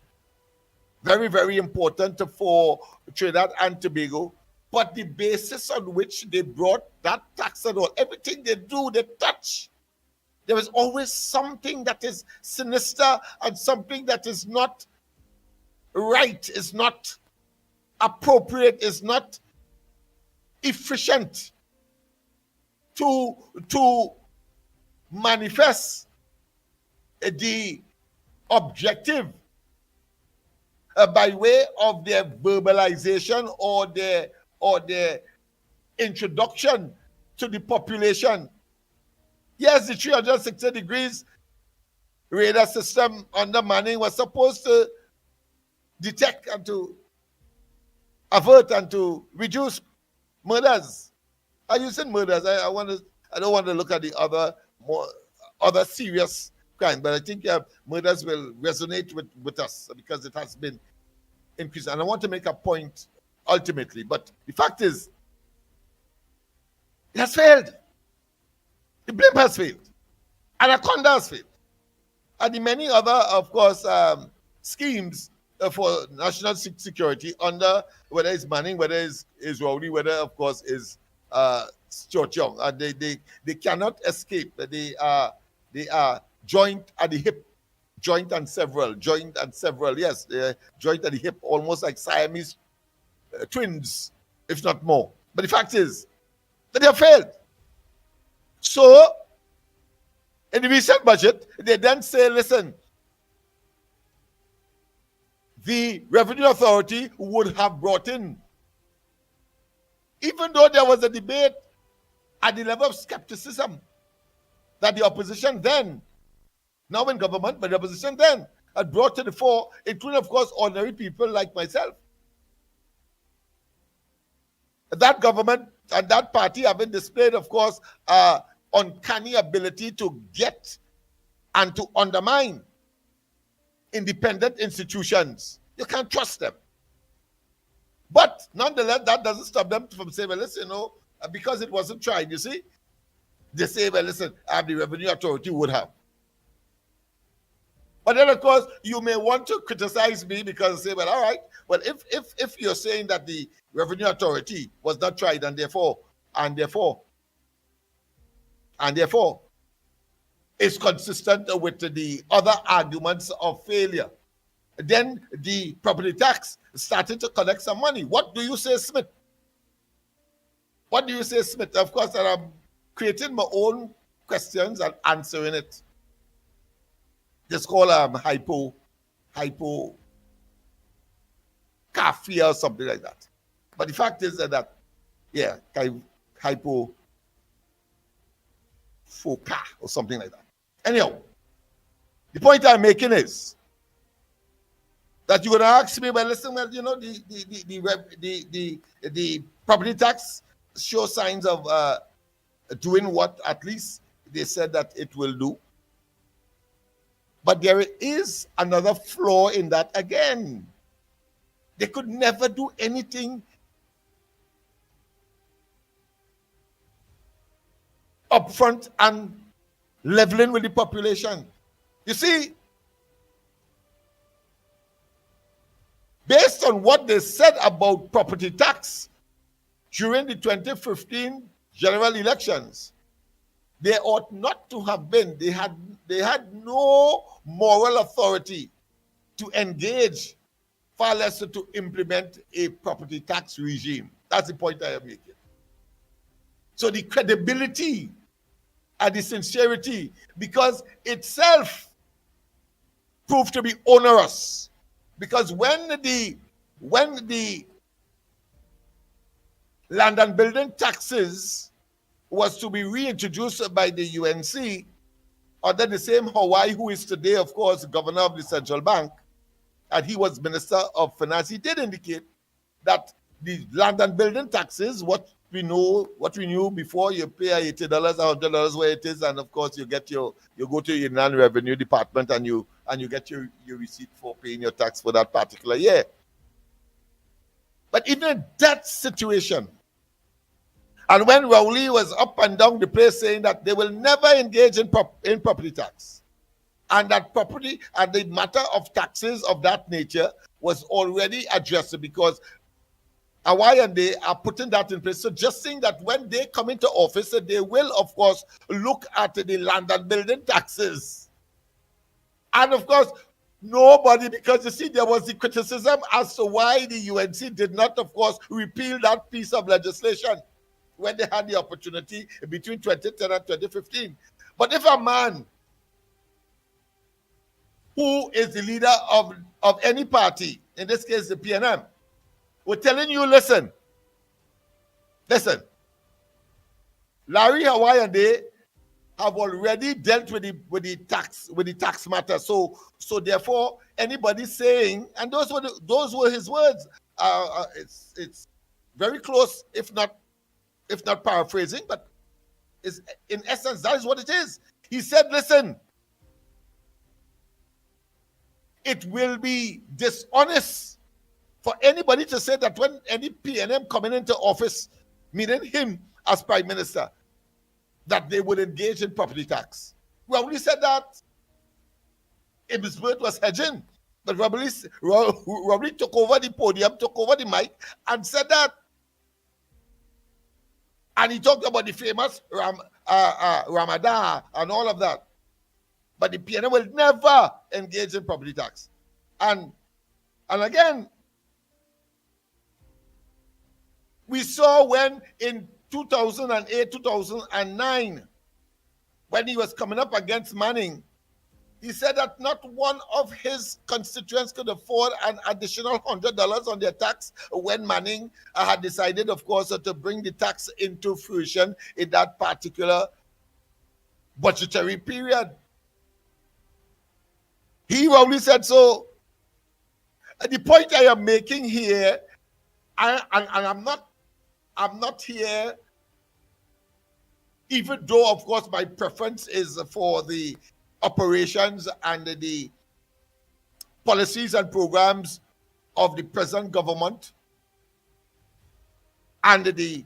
very, very important for Trinidad and Tobago. But the basis on which they brought that tax and all, everything they do, they touch, there is always something that is sinister and something that is not right, is not appropriate, is not efficient to manifest the objective by way of their verbalization or their introduction to the population. Yes, the 360 degrees radar system under Manning was supposed to detect and to avert and to reduce murders. I use murders. I don't want to look at the other serious crimes, but I think murders will resonate with us because it has been increased. And I want to make a point ultimately, but the fact is, it has failed. The blimp has failed. Anaconda has failed. And the many other, of course, schemes for national security under whether it's Manning, whether it's Rowley, whether, of course, is Stuart Young. They cannot escape. They are joint at the hip, joint and several. Yes, they're joint at the hip, almost like Siamese twins, if not more. But the fact is that they have failed. So, in the recent budget, they then say, listen, the Revenue Authority would have brought in, even though there was a debate at the level of skepticism that the opposition then, now in government, but the opposition then had brought to the fore, including, of course, ordinary people like myself. That government and that party having displayed, of course, uncanny ability to get and to undermine independent institutions. You can't trust them. But nonetheless, that doesn't stop them from saying, well, listen, because it wasn't tried, you see, they say, well, listen, the Revenue Authority would have. But then, of course, you may want to criticize me because say, well, all right, well, if you're saying that the Revenue Authority was not tried and therefore is consistent with the other arguments of failure, then the property tax started to collect some money. What do you say, Smith? What do you say, Smith? Of course, I'm creating my own questions and answering it. Just call hypo kafia or something like that. But the fact is that hypo foca or something like that. Anyhow, the point I'm making is that you're gonna ask me, well, listen, well, the property tax shows signs of doing what at least they said that it will do. But there is another flaw in that again. They could never do anything upfront and leveling with the population. You see, based on what they said about property tax during the 2015 general elections, they ought not to have been. They had no moral authority to engage, far less to implement a property tax regime. That's the point I am making. So the credibility and the sincerity, because itself proved to be onerous. Because when the land and building taxes was to be reintroduced by the UNC under the same Hawaii, who is today, of course, governor of the central bank, and he was Minister of Finance, he did indicate that the land and building taxes, what we knew before, you pay $80, $100 where it is, and of course you go to your Inland Revenue Department and you get your receipt for paying your tax for that particular year. But even in that situation, and when Rowley was up and down the place saying that they will never engage in property tax, and that property and the matter of taxes of that nature was already addressed because Hawaii and they are putting that in place. So just saying that when they come into office, they will, of course, look at the land and building taxes. And of course, nobody, because you see, there was the criticism as to why the UNC did not, of course, repeal that piece of legislation when they had the opportunity between 2010 and 2015. But if a man who is the leader of any party, in this case the PNM, we're telling you, listen, Larry, Hawaii, and they have already dealt with the tax matter. So therefore, anybody saying, and those were his words. It's very close, if not paraphrasing, but is in essence that is what it is. He said, listen, it will be dishonest for anybody to say that when any PNM coming into office, meaning him as prime minister, that they would engage in property tax. Robert said that his word was hedging, but Robert took over the podium, took over the mic, and said that. And he talked about the famous Ramadan and all of that. But the PNM will never engage in property tax. And again, we saw when in 2008, 2009, when he was coming up against Manning, he said that not one of his constituents could afford an additional $100 on their tax when Manning had decided, of course, to bring the tax into fruition in that particular budgetary period. He only said so. The point I am making here, and I'm not here, even though, of course, my preference is for the operations and the policies and programs of the present government and the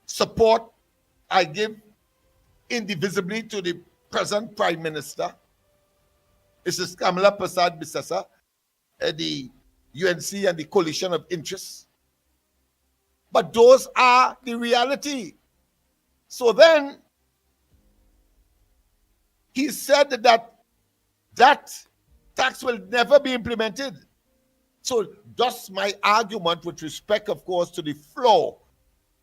support I give indivisibly to the present Prime Minister, Mrs. Kamala Persad-Bissessar, the UNC and the coalition of interests. But those are the reality. So then, he said that tax will never be implemented. So thus my argument with respect, of course, to the floor,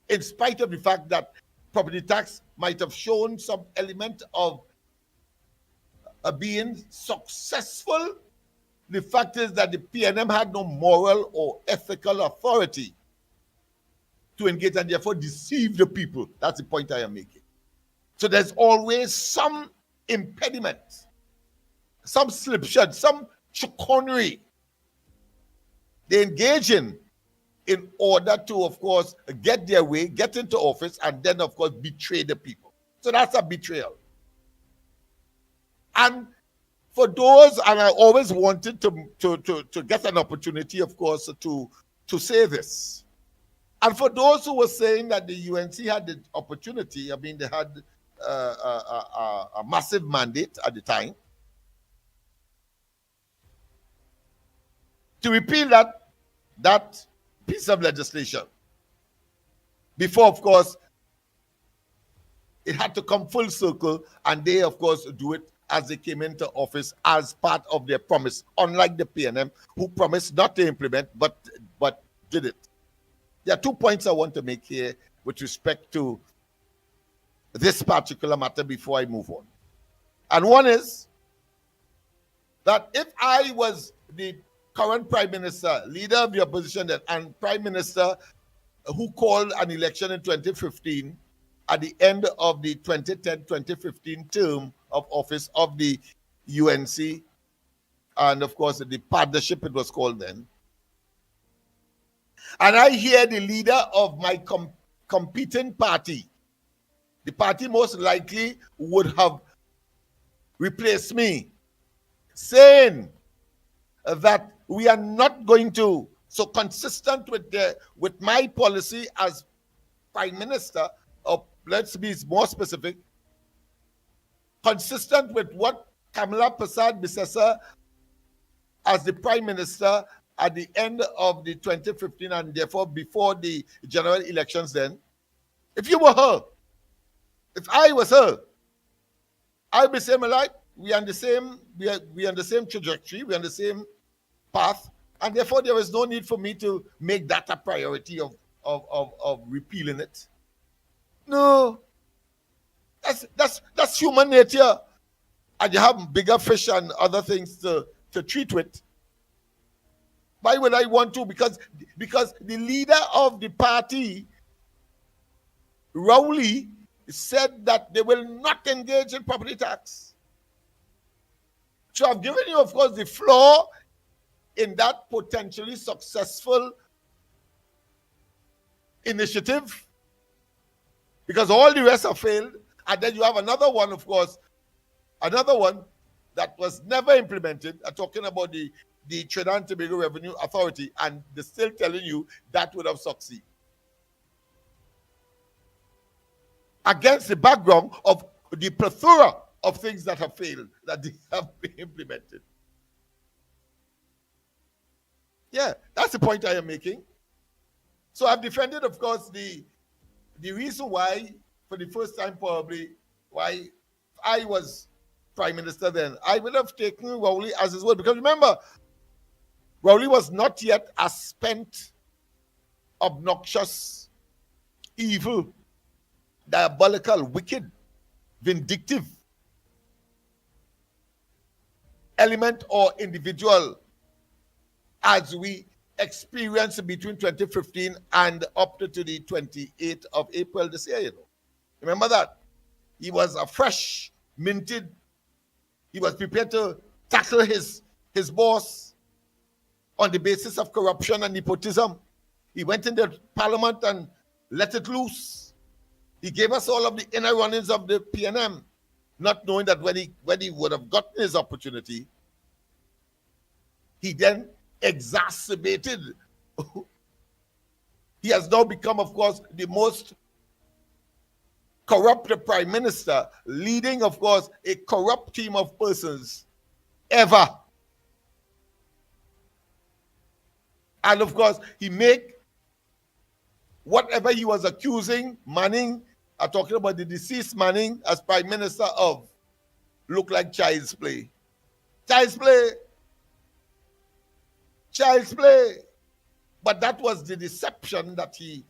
in spite of the fact that property tax might have shown some element of being successful, the fact is that the PNM had no moral or ethical authority to engage and therefore deceive the people. That's the point I am making. So there's always some impediment, some slipshod, some chicanery they engage in order to, of course, get their way, get into office, and then, of course, betray the people. So that's a betrayal. And for those, and I always wanted to get an opportunity, of course, to say this. And for those who were saying that the UNC had the opportunity, I mean, they had a massive mandate at the time to repeal that piece of legislation before, of course, it had to come full circle, and they, of course, do it as they came into office as part of their promise, unlike the PNM, who promised not to implement, but did it. There are 2 points I want to make here with respect to this particular matter before I move on. And one is that if I was the current Prime Minister, leader of the opposition, and Prime Minister who called an election in 2015 at the end of the 2010-2015 term of office of the UNC, and of course the partnership it was called then, and I hear the leader of my competing party, the party most likely would have replaced me, saying that we are not going to, so consistent with my policy as Prime Minister, or let's be more specific, consistent with what Kamala Persad-Bissessar as the Prime Minister at the end of the 2015 and therefore before the general elections then, if you were her, if I was her, I'd be saying, like, we are on the same, we are on the same trajectory, we're on the same path, and therefore there is no need for me to make that a priority of repealing it. No, that's human nature, and you have bigger fish and other things to treat with. Why would I want to? Because the leader of the party, Rowley, said that they will not engage in property tax. So I've given you, of course, the flaw in that potentially successful initiative, because all the rest have failed. And then you have another one, of course, another one that was never implemented. I'm talking about the Trinidad and Tobago Revenue Authority, and they're still telling you that would have succeeded. Against the background of the plethora of things that have failed, that they have been implemented. Yeah, that's the point I am making. So I've defended, of course, the reason why, for the first time probably, why I was Prime Minister then, I would have taken Rowley as his word. Because remember, Rowley was not yet a spent, obnoxious, evil, diabolical, wicked, vindictive element or individual as we experienced between 2015 and up to the 28th of April this year, you know. Remember that? He was a fresh, minted, he was prepared to tackle his boss on the basis of corruption and nepotism. He went into Parliament and let it loose. He gave us all of the inner runnings of the PNM, not knowing that when he would have gotten his opportunity, he then exacerbated. He has now become, of course, the most corrupt prime minister, leading, of course, a corrupt team of persons ever. And of course, he make whatever he was accusing Manning, I'm talking about the deceased Manning as prime minister of, look like child's play. Child's play. Child's play. But that was the deception that the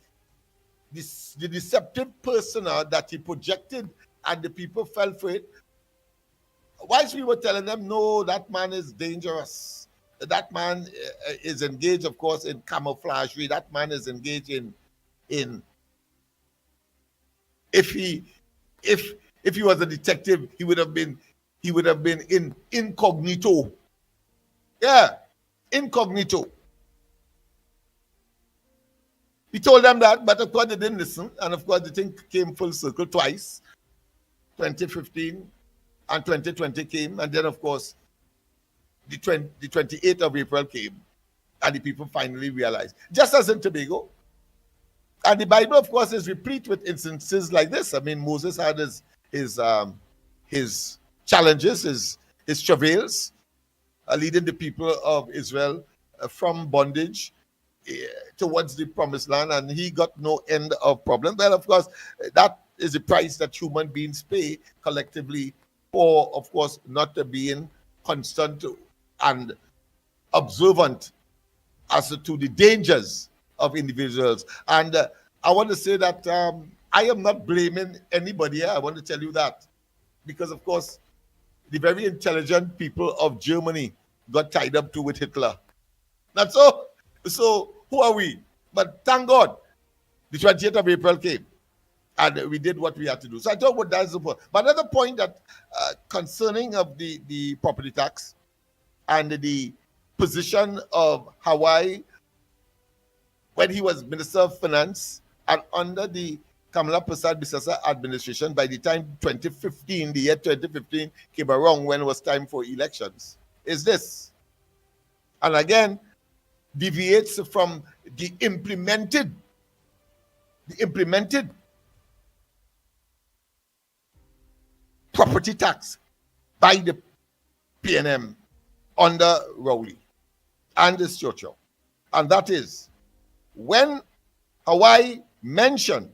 deceptive persona that he projected, and the people fell for it. Whilst we were telling them, no, that man is dangerous. That man is engaged, of course, in camouflagery. That man is engaged in if he was a detective, he would have been in incognito. Yeah, incognito. He told them that, but of course they didn't listen, and of course the thing came full circle twice. 2015 and 2020 came, and then of course the 28th of April came, and the people finally realized, just as in Tobago. And the Bible, of course, is replete with instances like this. I mean, Moses had his challenges, his travails, leading the people of Israel from bondage towards the promised land, and he got no end of problems. Well, of course, that is the price that human beings pay collectively for, of course, not being constant and observant as to the dangers of individuals. And I want to say that I am not blaming anybody here. I want to tell you that, because of course the very intelligent people of Germany got tied up too with Hitler. That's all. So who are we? But thank God the 28th of April came and we did what we had to do. So I thought what that's the point. But another point that concerning of the property tax and the position of Hawaii when he was Minister of Finance and under the Kamala Prasad Bisasa administration, by the time 2015, the year 2015 came around when it was time for elections, is this. And again, deviates from the implemented property tax by the PNM under Rowley. and this Churchill. And that is when Hawaii mentioned,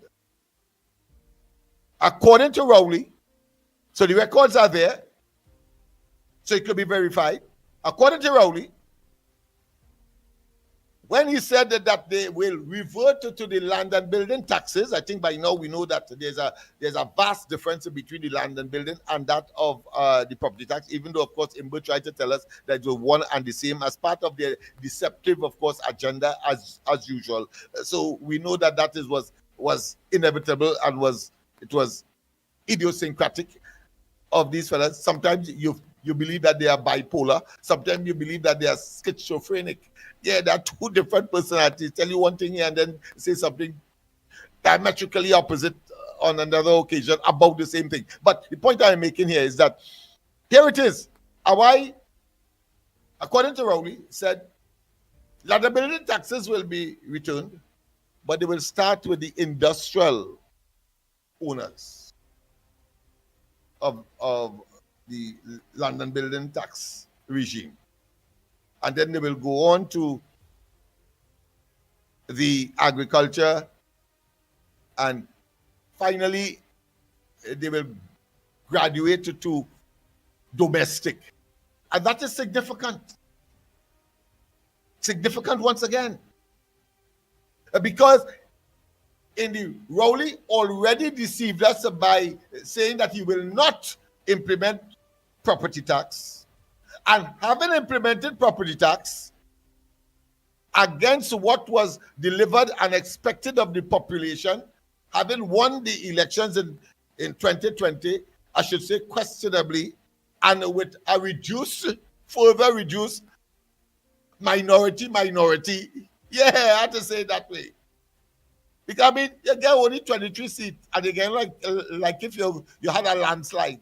according to Rowley, so the records are there, so it could be verified. According to Rowley, when he said that they will revert to the land and building taxes, I think by now we know that there's a vast difference between the land and building and that of the property tax, even though, of course, Imber tried to tell us that it was one and the same as part of their deceptive, of course, agenda as usual. So we know that was inevitable and it was idiosyncratic of these fellas. Sometimes you believe that they are bipolar. Sometimes you believe that they are schizophrenic. Yeah, there are two different personalities. Tell you one thing here and then say something diametrically opposite on another occasion about the same thing. But the point I'm making here is that here it is. Hawaii, according to Rowley, said liability taxes will be returned, but they will start with the industrial owners of the land and building tax regime. And then they will go on to the agriculture, and finally they will graduate to domestic. And that is significant. Significant once again. Because in the Rowley already deceived us by saying that he will not implement property tax. And having implemented property tax against what was delivered and expected of the population, having won the elections in 2020, I should say questionably, and with a further reduced minority. Yeah, I had to say it that way. Because I mean, you get only 23 seats, and you get like if you had a landslide,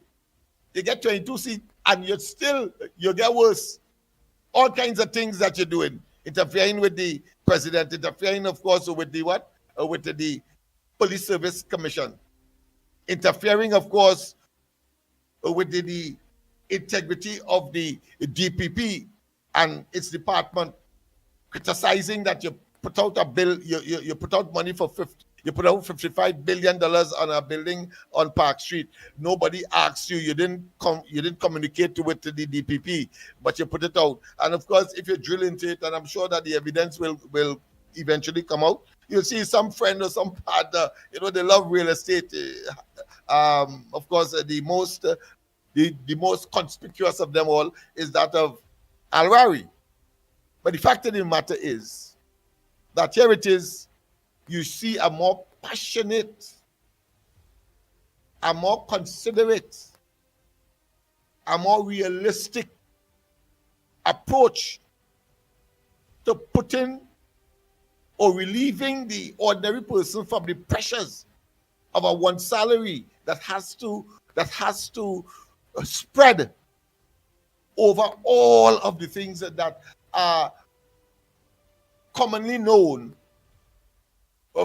you get 22 seats, and you get worse. All kinds of things that you're doing, interfering with the president, interfering, of course, with the what? With the Police Service Commission, interfering, of course, with the integrity of the DPP and its department, criticizing that you put out a bill, you put out money for you put out $55 billion on a building on Park Street. Nobody asked you. You didn't communicate with the DPP, but you put it out. And of course, if you drill into it, and I'm sure that the evidence will eventually come out, you'll see some friend or some partner. They love real estate. Of course, the most conspicuous of them all is that of Al-Rari. But the fact of the matter is that here it is. You see a more passionate, a more considerate, a more realistic approach to putting or relieving the ordinary person from the pressures of a one salary that has to spread over all of the things that are commonly known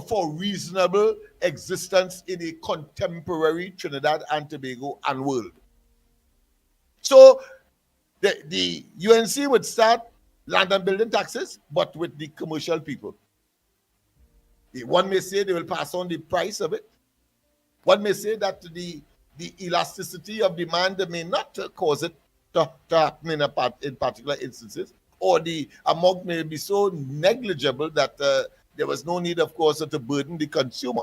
for reasonable existence in a contemporary Trinidad and Tobago and world. So the UNC would start land and building taxes, but with the commercial people. One may say they will pass on the price of it. One may say that the elasticity of demand may not cause it to happen in particular instances, or the amount may be so negligible that there was no need, of course, to burden the consumer.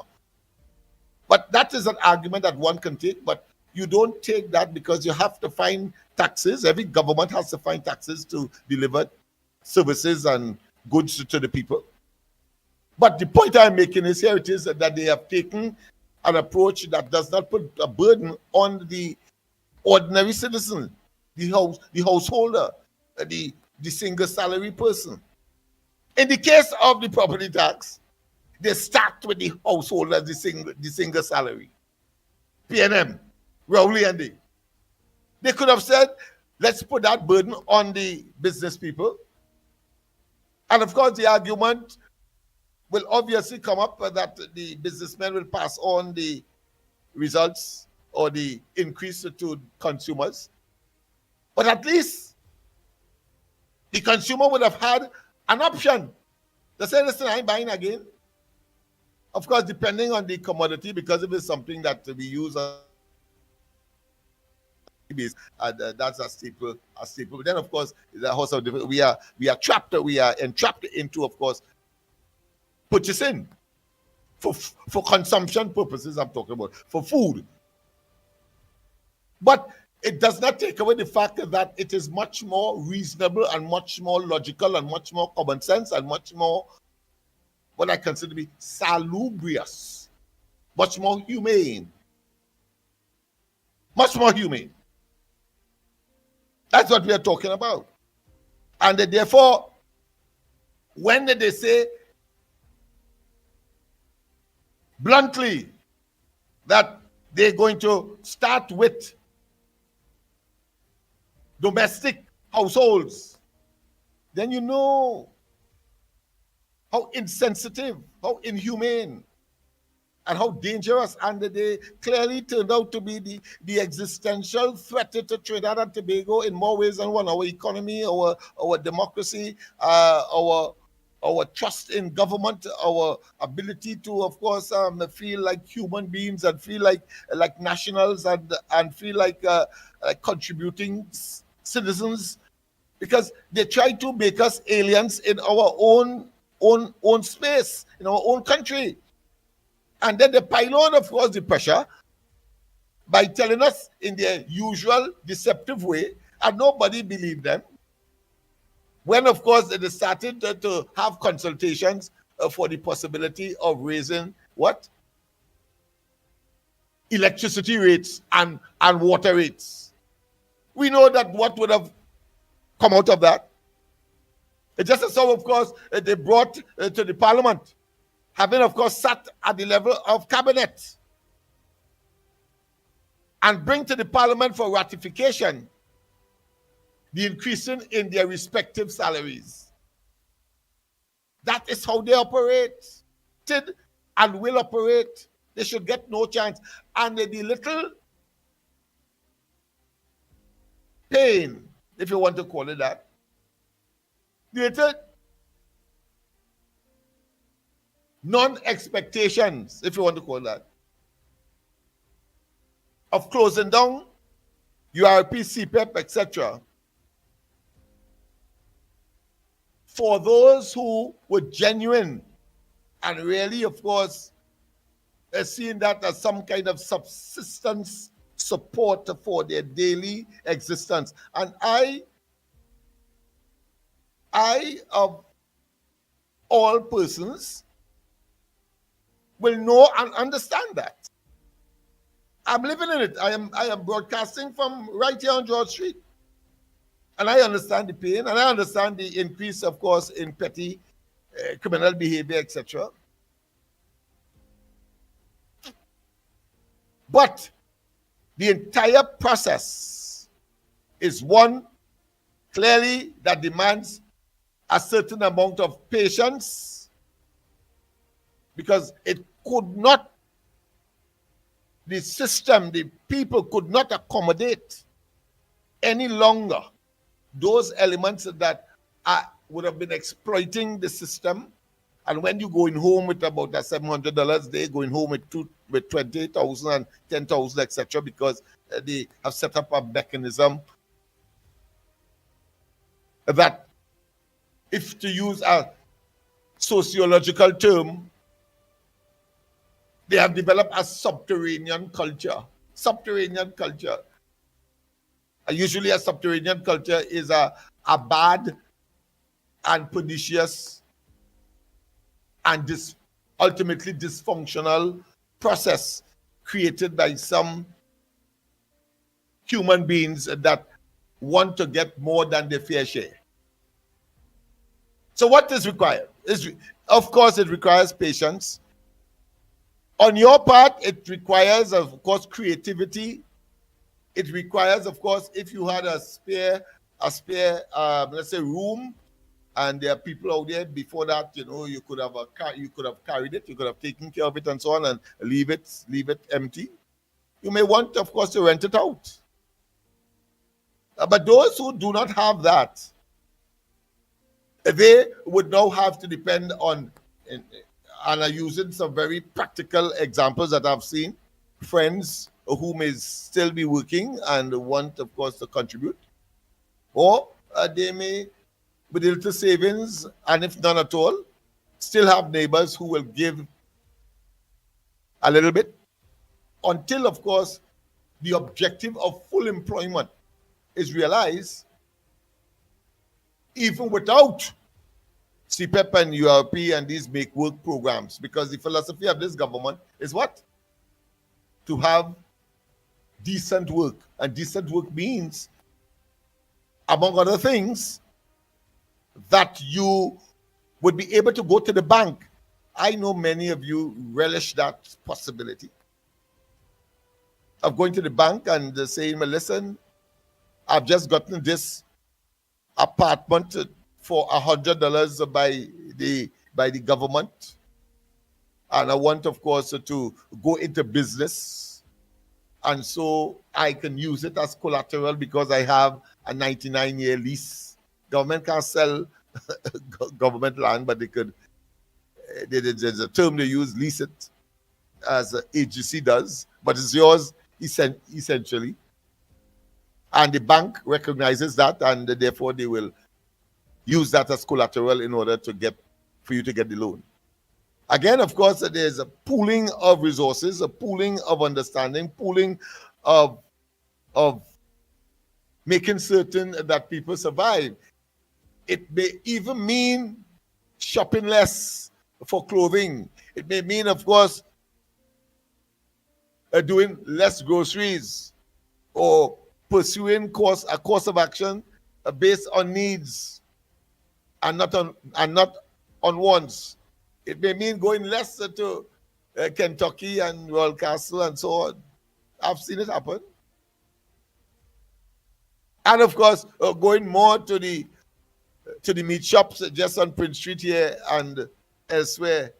But that is an argument that one can take, but you don't take that because you have to find taxes. Every government has to find taxes to deliver services and goods to the people. But the point I'm making is here it is that they have taken an approach that does not put a burden on the ordinary citizen, the householder, the single salary person. In the case of the property tax, they start with the householder, the single salary. PNM, Rowley and they could have said, let's put that burden on the business people. And of course, the argument will obviously come up that the businessmen will pass on the results or the increase to consumers. But at least the consumer would have had an option to say, listen, I ain't buying again. Of course, depending on the commodity, because if it's something that we use that's a staple. But then, of course, the house of we are entrapped into, of course, purchasing for consumption purposes. I'm talking about for food, but it does not take away the fact that it is much more reasonable and much more logical and much more common sense and much more what I consider to be salubrious, much more humane. Much more humane. That's what we are talking about. And therefore, when they say bluntly that they're going to start with domestic households, then you know how insensitive, how inhumane, and how dangerous, and they clearly turned out to be the existential threat to Trinidad and Tobago in more ways than one. Our economy, our democracy, our trust in government, our ability to, of course, feel like human beings and feel like nationals and feel like contributing citizens, because they try to make us aliens in our own space, in our own country. And then they pile on, of course, the pressure by telling us in their usual deceptive way, and nobody believed them. When, of course, they started to have consultations for the possibility of raising what? Electricity rates and water rates. We know that what would have come out of that. It's just as so, of course, they brought to the parliament, having, of course, sat at the level of cabinet, and bring to the parliament for ratification the increasing in their respective salaries. That is how they operate, did and will operate. They should get no chance. And the little pain, if you want to call it that, the little non-expectations, if you want to call that, of closing down URP, CPEP, etc., for those who were genuine and really, of course, seeing that as some kind of subsistence support for their daily existence. And I of all persons, will know and understand that. I'm living in it. I am broadcasting from right here on George Street. And I understand the pain, and I understand the increase, of course, in petty criminal behavior, etc. But the entire process is one clearly that demands a certain amount of patience, because it could not, the system, the people could not accommodate any longer those elements that would have been exploiting the system. And when you're going home with about $700 a day, going home with 20,000 and 10,000, etc., because they have set up a mechanism that, if to use a sociological term, they have developed a subterranean culture. Subterranean culture. Usually a subterranean culture is a bad and pernicious and ultimately dysfunctional process created by some human beings that want to get more than their fair share. So what is required? Of course, it requires patience. On your part, it requires, of course, creativity. It requires, of course, if you had a spare, let's say, room, and there are people out there before that, you could have carried it, you could have taken care of it, and so on, and leave it empty. You may want, of course, to rent it out. But those who do not have that, They would now have to depend on, and are using some very practical examples that I've seen, friends who may still be working and want, of course, to contribute, or they may, with little savings, and if none at all, still have neighbors who will give a little bit until, of course, the objective of full employment is realized, even without CPEP and URP and these make work programs. Because the philosophy of this government is what? To have decent work. And decent work means, among other things, that you would be able to go to the bank. I know many of you relish that possibility of going to the bank and saying, well, listen, I've just gotten this apartment for $100 by the government, and I want, of course, to go into business, and so I can use it as collateral because I have a 99-year lease. Government can't sell government land, but they could. There's a term they use, lease it, as the agency does, but it's yours essentially. And the bank recognizes that, and therefore they will use that as collateral in order for you to get the loan. Again, of course, there's a pooling of resources, a pooling of understanding, pooling of making certain that people survive. It may even mean shopping less for clothing. It may mean, of course, doing less groceries, or pursuing a course of action based on needs and not on wants. It may mean going less to Kentucky and Royal Castle and so on. I've seen it happen. And of course, going more to the meat shops just on Prince Street here and elsewhere,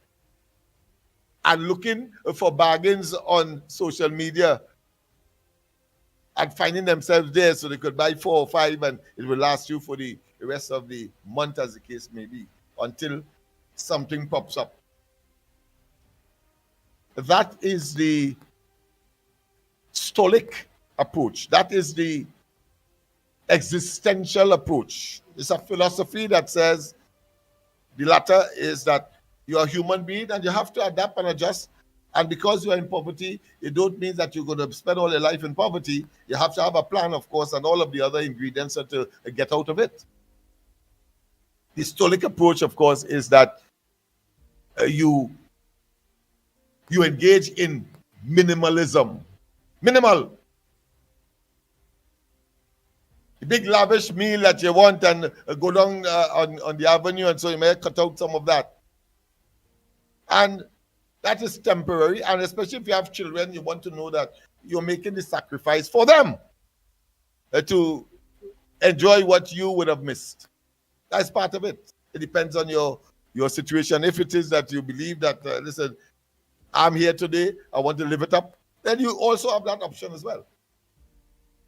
and looking for bargains on social media and finding themselves there so they could buy 4 or 5 and it will last you for the rest of the month, as the case may be, until something pops up. That is the Stoic approach. That is the existential approach. It's a philosophy that says the latter is that you're a human being and you have to adapt and adjust. And because you're in poverty, it don't mean that you're going to spend all your life in poverty. You have to have a plan, of course, and all of the other ingredients to get out of it. The Stoic approach, of course, is that you engage in minimalism. Minimal. The big lavish meal that you want and go down on the avenue, and so you may cut out some of that. And that is temporary, and especially if you have children, you want to know that you're making the sacrifice for them to enjoy what you would have missed. That's part of it. It depends on your situation. If it is that you believe that, listen, I'm here today, I want to live it up, then you also have that option as well.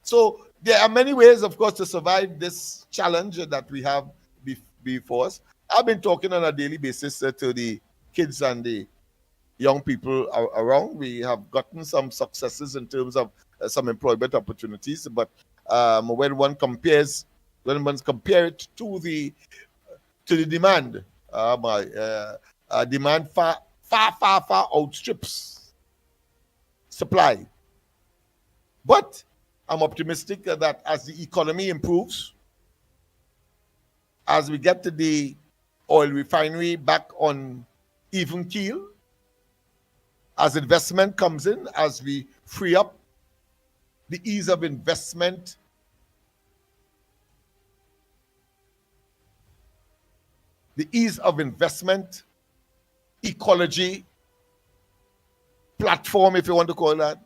So there are many ways, of course, to survive this challenge that we have before us. I've been talking on a daily basis to the kids and the young people around. We have gotten some successes in terms of some employment opportunities, but when one compares it to the demand, demand far outstrips supply. But I'm optimistic that as the economy improves, as we get to the oil refinery back on even keel, as investment comes in, as we free up the ease of investment, ecology, platform, if you want to call that.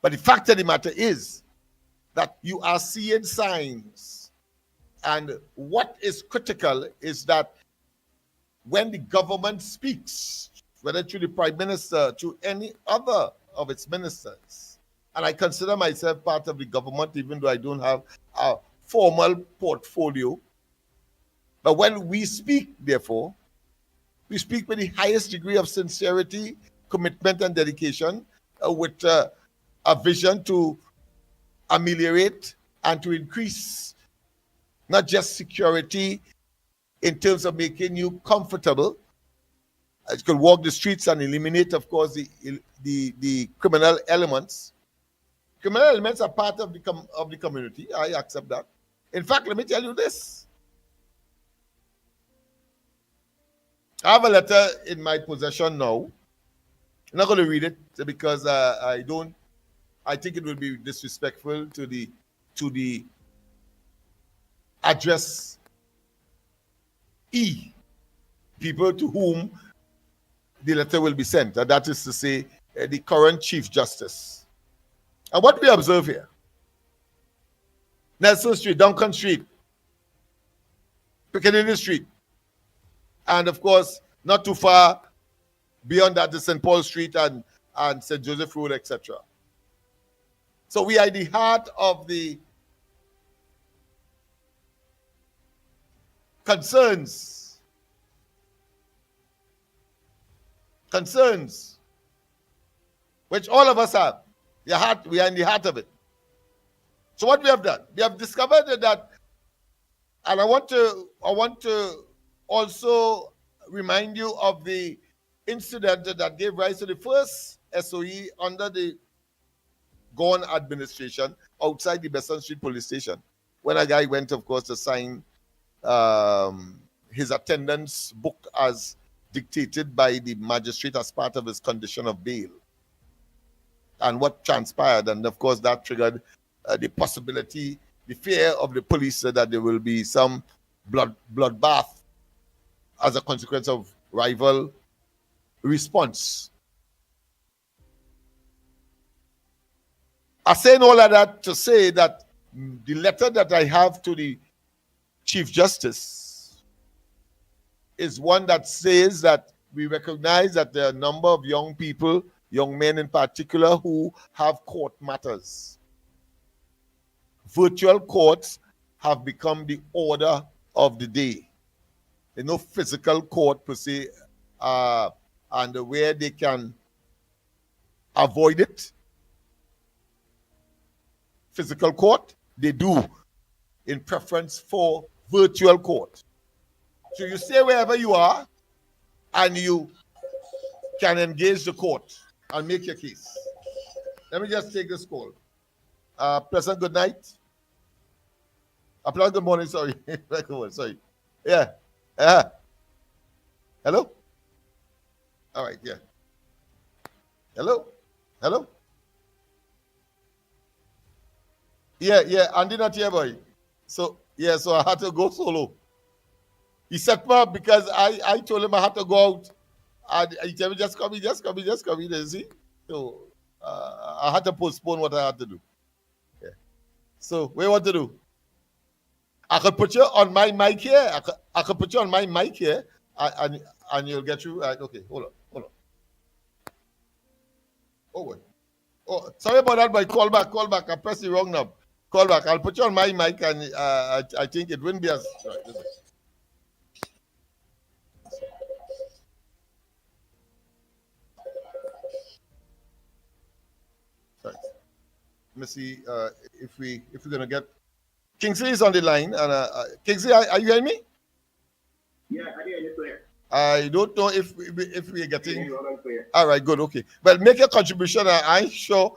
But the fact of the matter is that you are seeing signs. And what is critical is that when the government speaks, whether to the Prime Minister, to any other of its ministers, and I consider myself part of the government, even though I don't have a formal portfolio. But when we speak, therefore, we speak with the highest degree of sincerity, commitment, and dedication, with a vision to ameliorate and to increase not just security in terms of making you comfortable. You can walk the streets and eliminate, of course, the criminal elements. Criminal elements are part of the community. I accept that. In fact, let me tell you this. I have a letter in my possession now. I'm not going to read it because I think it would be disrespectful to the address E people to whom the letter will be sent, and that is to say, the current Chief Justice. And what we observe here, Nelson Street, Duncan Street, Piccadilly Street, and of course, not too far beyond that, the St. Paul Street and St. Joseph Road, etc. So we are at the heart of the concerns which all of us have. We are in the heart of it. So what we have done, we have discovered that, and I want to also remind you of the incident that gave rise to the first SOE under the Gone administration outside the Besson Street police station, when a guy went, of course, to sign his attendance book as dictated by the magistrate as part of his condition of bail. And what transpired, and of course that triggered the possibility, the fear of the police that there will be some bloodbath as a consequence of rival response. I'm saying all of that to say that the letter that I have to the Chief Justice is one that says that we recognize that there are a number of young people, young men in particular, who have court matters. Virtual courts have become the order of the day. There's no physical court per se, and where they can avoid it, physical court, they do, in preference for virtual court. So you stay wherever you are and you can engage the court and make your case. Let me just take this call. President, good night. Good morning, sorry. Sorry. Yeah. Hello? All right, yeah. Hello? Yeah, Andy not here, boy. So I had to go solo. He set me up because I told him I had to go out. And he told me, just come in, you see? So I had to postpone what I had to do. Yeah. So what you want to do? I could put you on my mic here. I could put you on my mic here and you'll get through. Okay, hold on. Oh, wait. Oh, sorry about that, but call back. I pressed the wrong knob. Call back. I'll put you on my mic, and I think it wouldn't be as right. Sorry. Let me see if we're gonna get Kingsley is on the line, and Kingsley, are you hearing me? Yeah, I hear you clear. I don't know if we're getting. All right, good, okay. Well, make a contribution. I'm sure,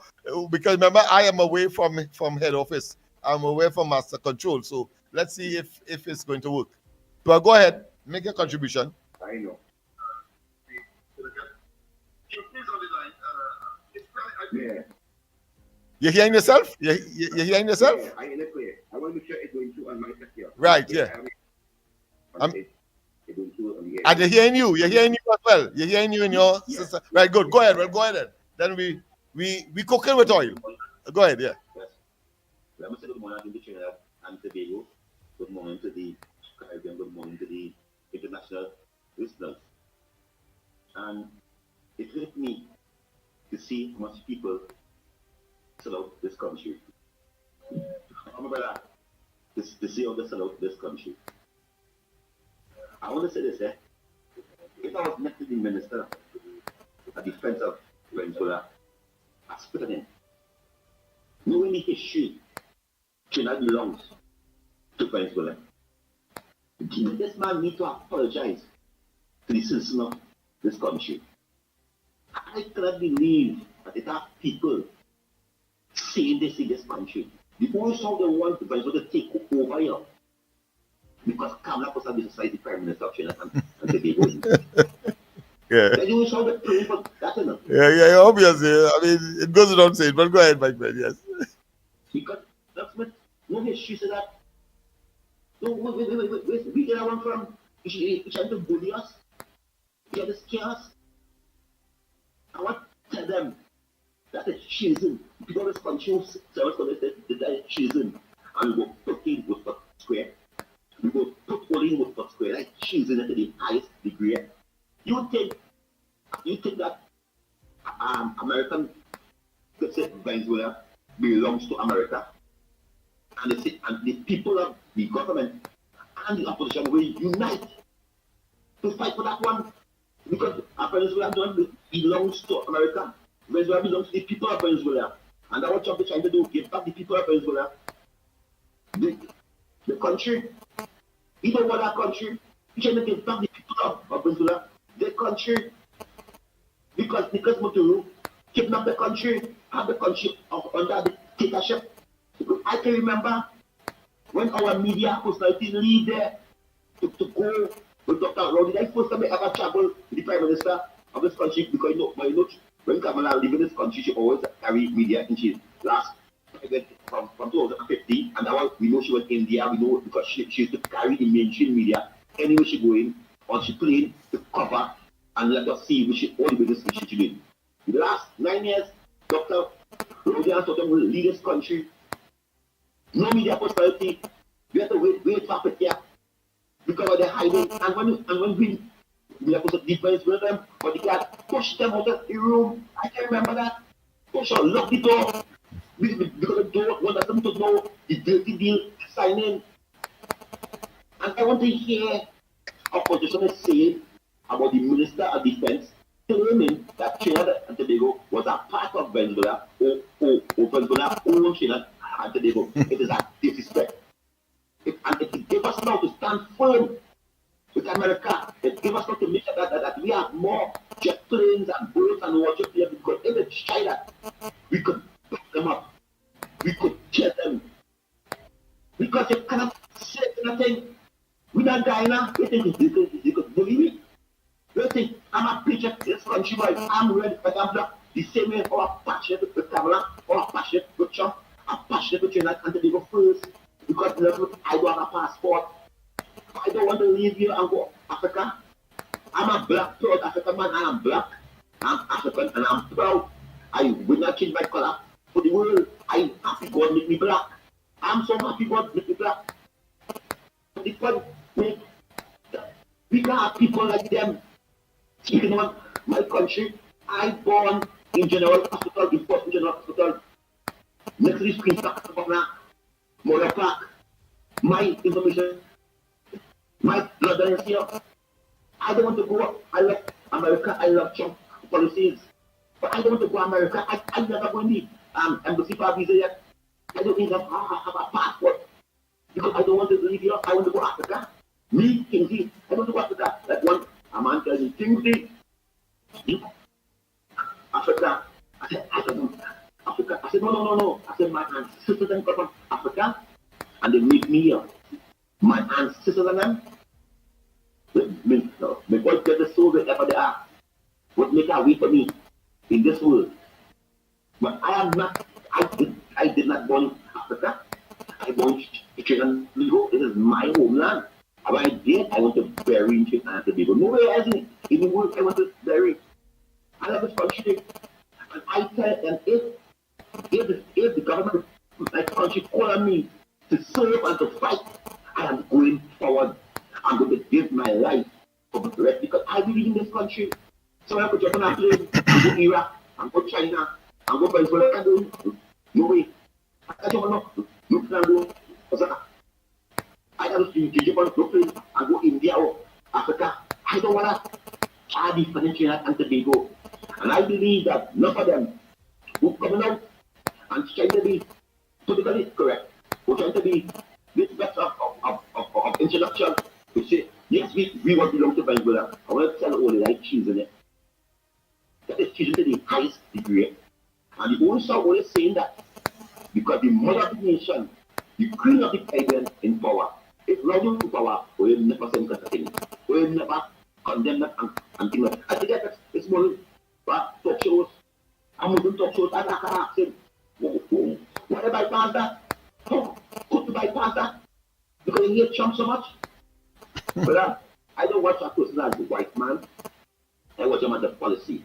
because remember, I am away from head office. I'm away from master control. So let's see if it's going to work. But go ahead, make a contribution. I know. Yeah. You're hearing yourself? You're hearing yourself? Yeah, I hear it clear. I want to make sure it's going through on my sector. Right, yeah. And they're hearing you. You're hearing you as well. You're hearing you in your sister. Right, good. Go ahead. Well, go ahead then. Then we cook it with oil. Go ahead, yeah. Yes. Let me say good morning to Trinidad and Tobago. Good morning to the Caribbean. Good morning to the international listeners. And it hurt me to see how much people sell out this country. I'm a brother. to see how they sell out this country. I want to say this, if I was next to the minister of defense of Venezuela, I spit on him. Knowing the history, China belongs to Venezuela. This man needs to apologize to the citizens of this country. I cannot believe that there are people saying this in this country. The only song they want Venezuela to take over here. Because Kamala was the society prime minister of China and Tobago. Yeah. Then you saw the proof of that, you know. Yeah, obviously. I mean, it goes without saying, but go ahead, Mike, man, yes. Because that's what no history said that. No, wait, we get one from you trying to bully us, you trying to scare us. I want to tell them that it's treason. People of this country who tell us that it's treason. And we go put in Woodford Square. We go put all in Woodford Square, like treason to the highest degree. You think that American Venezuela belongs to America, and the people of the government and the opposition will unite to fight for that one, because Venezuela belongs to America. Venezuela belongs to the people of Venezuela, and that's what Trump is trying to do: give back the people of Venezuela, the country. He don't want that country. He's trying to give back the people of Venezuela, the country, because Maduro kidnapped the country, have the country under the dictatorship. I can remember when our media personalities leave there to go with Dr. Rowdy. That's the first time I ever traveled with the Prime Minister of this country, because when Kamala lived in this country, she always carry media in she last from 2015, and now we know she went in India, we know because she used to carry the mainstream media anywhere she going, or she playing to cover and let us see all the business she did. In the last 9 years, Dr. Rowdy and Totem will lead this country. No media personality. We have to wait for it here because of the hiding. And when we have to defense with them, but they can push them out of the room. I can remember that. Push or lock the door because they don't want them to know the dirty deal signing. And I want to hear opposition is saying about the Minister of Defense claiming that Trinidad and Tobago was a part of Venezuela, or Venezuela owned Trinidad and Tobago. It is a disrespect. And it gave us now to stand firm with America. It gave us now to make sure that we have more jet planes and boats and water here, because if it's China, we could pick them up. We could kill them. Because you cannot say nothing. We're not dying now. You think you could believe me? You think I'm a preacher in this country, but I'm ready for them. The same way I'm passionate with Kamala, I'm passionate with Trump, I'm passionate with Trinidad and Tobago first. Because I don't have a passport. I don't want to leave here and go to Africa. I'm a black, proud African man, and I'm black. I'm African and I'm proud. I will not change my color for the world. I'm happy God make me black. I'm so happy God make me black. Because we can't have people like them. You know, my country, I born in General Hospital, in Boston General Hospital. Next to the screen, Mother Park. My information, my blood is here. I don't want to go up. I love America. I love Trump policies. But I don't want to go to America. I never go in the embassy for a visa yet. I don't even have a passport. Because I don't want to leave here. I want to go to Africa. Me, Kingsley, I want to go to Africa. Like one, a man tells me, Kingsley, Africa. I said, Africa. I said, no. I said, my ancestors come from Africa. And they meet me here. My ancestors and them, my boys get the soul wherever they are. What make a way for me in this world. But I am not, I did not born in Africa. I born in Trinidad and Tobago. This is my homeland. And when I did, I want to bury in Trinidad and Tobago. Nowhere else in the world I want to bury. I love this country. And I tell them, if the government, my country call on me to serve and to fight, I am going forward. I'm going to give my life for the rest because I believe in this country. So I could jump on a plane and go Iraq and go China and go Venezuela. I can do no way. I don't know. You can go Osaka. China to Japan, Brooklyn, and go India or Africa. I don't want to add the Trinidad and Tobago. And I believe that none of them who coming out and trying to be politically correct, who trying to be this best of introduction, to say, yes, we want to belong to Venezuela. I want to tell all the right cheese in it. That is treated to the highest degree. And the only song always saying that because the mother of the nation, the queen of the Caribbean in power, if Lord in power, we will never send such a thing. We will never condemn that and things like that. I think that it's more talk shows. I'm going to talk shows. I can ask him, why did I bypass that? How could you bypass that? Because he hate Trump so much. But I don't watch that person as a white man. I watch him as a policy.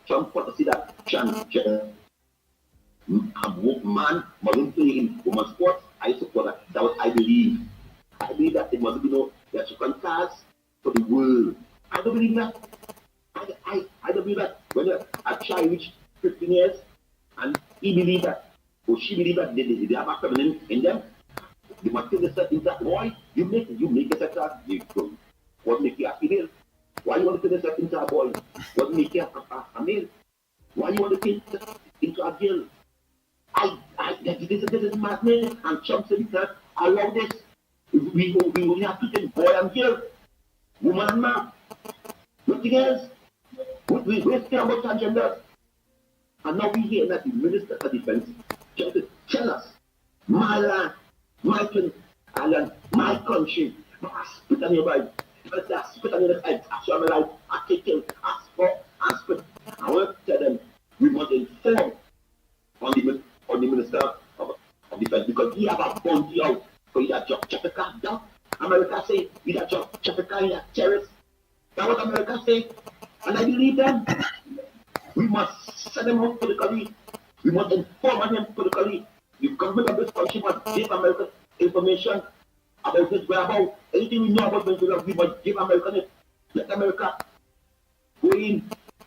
Trump policy that transgender man mustn't play in women's sports. I support that. That's what I believe. I believe that it must be that you can cast for the world. I don't believe that. I don't believe that when a child reaches 15 years and he believes that or she believes that they have a feminine in them, they must take the step into that boy. You make a step that what make you a female? Why you want to take the step into a boy? What make you a male? Why you want to take the step into a girl? This is madness, and Trump said that allow this. We only have to take boy and girl, woman and man. Nothing else. We're still about transgender. And now we hear that the Minister of Defense trying to tell us, my land, my island, my country, I spit on your body. I spit on your head. I show my life. I take him. I spot. I spit. I want to tell them we must inform on the Minister of Defense because he have a bounty out for either trafficker down. America say either trafficker in a terrorist. That's what America say. And I believe them. We must send them out politically. We must inform them politically. The government of this country must give America information about this whereabouts. Anything we know about Venezuela, we must give America it. Let America go in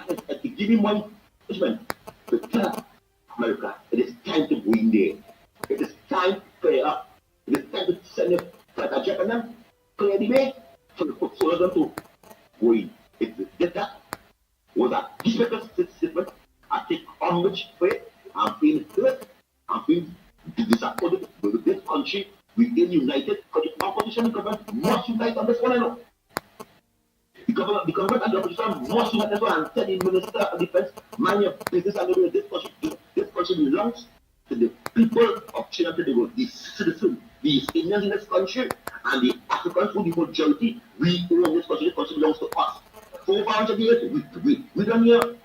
and give him money. To tell America, it is time to go in there. It is time to clear up. It is time to send them like a Japan, clear the way for the soldiers to go in. That was a disrespectful statement. I take homage for it. I'm feeling hurt. I'm feeling disappointed with this country. We are united because the opposition and the government must unite on this one. I know. The government and the opposition must unite on this one and tell the Minister of Defense, mind your business and the way this country belongs to the people of Trinidad and Tobago, the citizens, the Indians in this country, and the Africans who the majority. We own this country belongs to us. For over 100 years, we don't hear.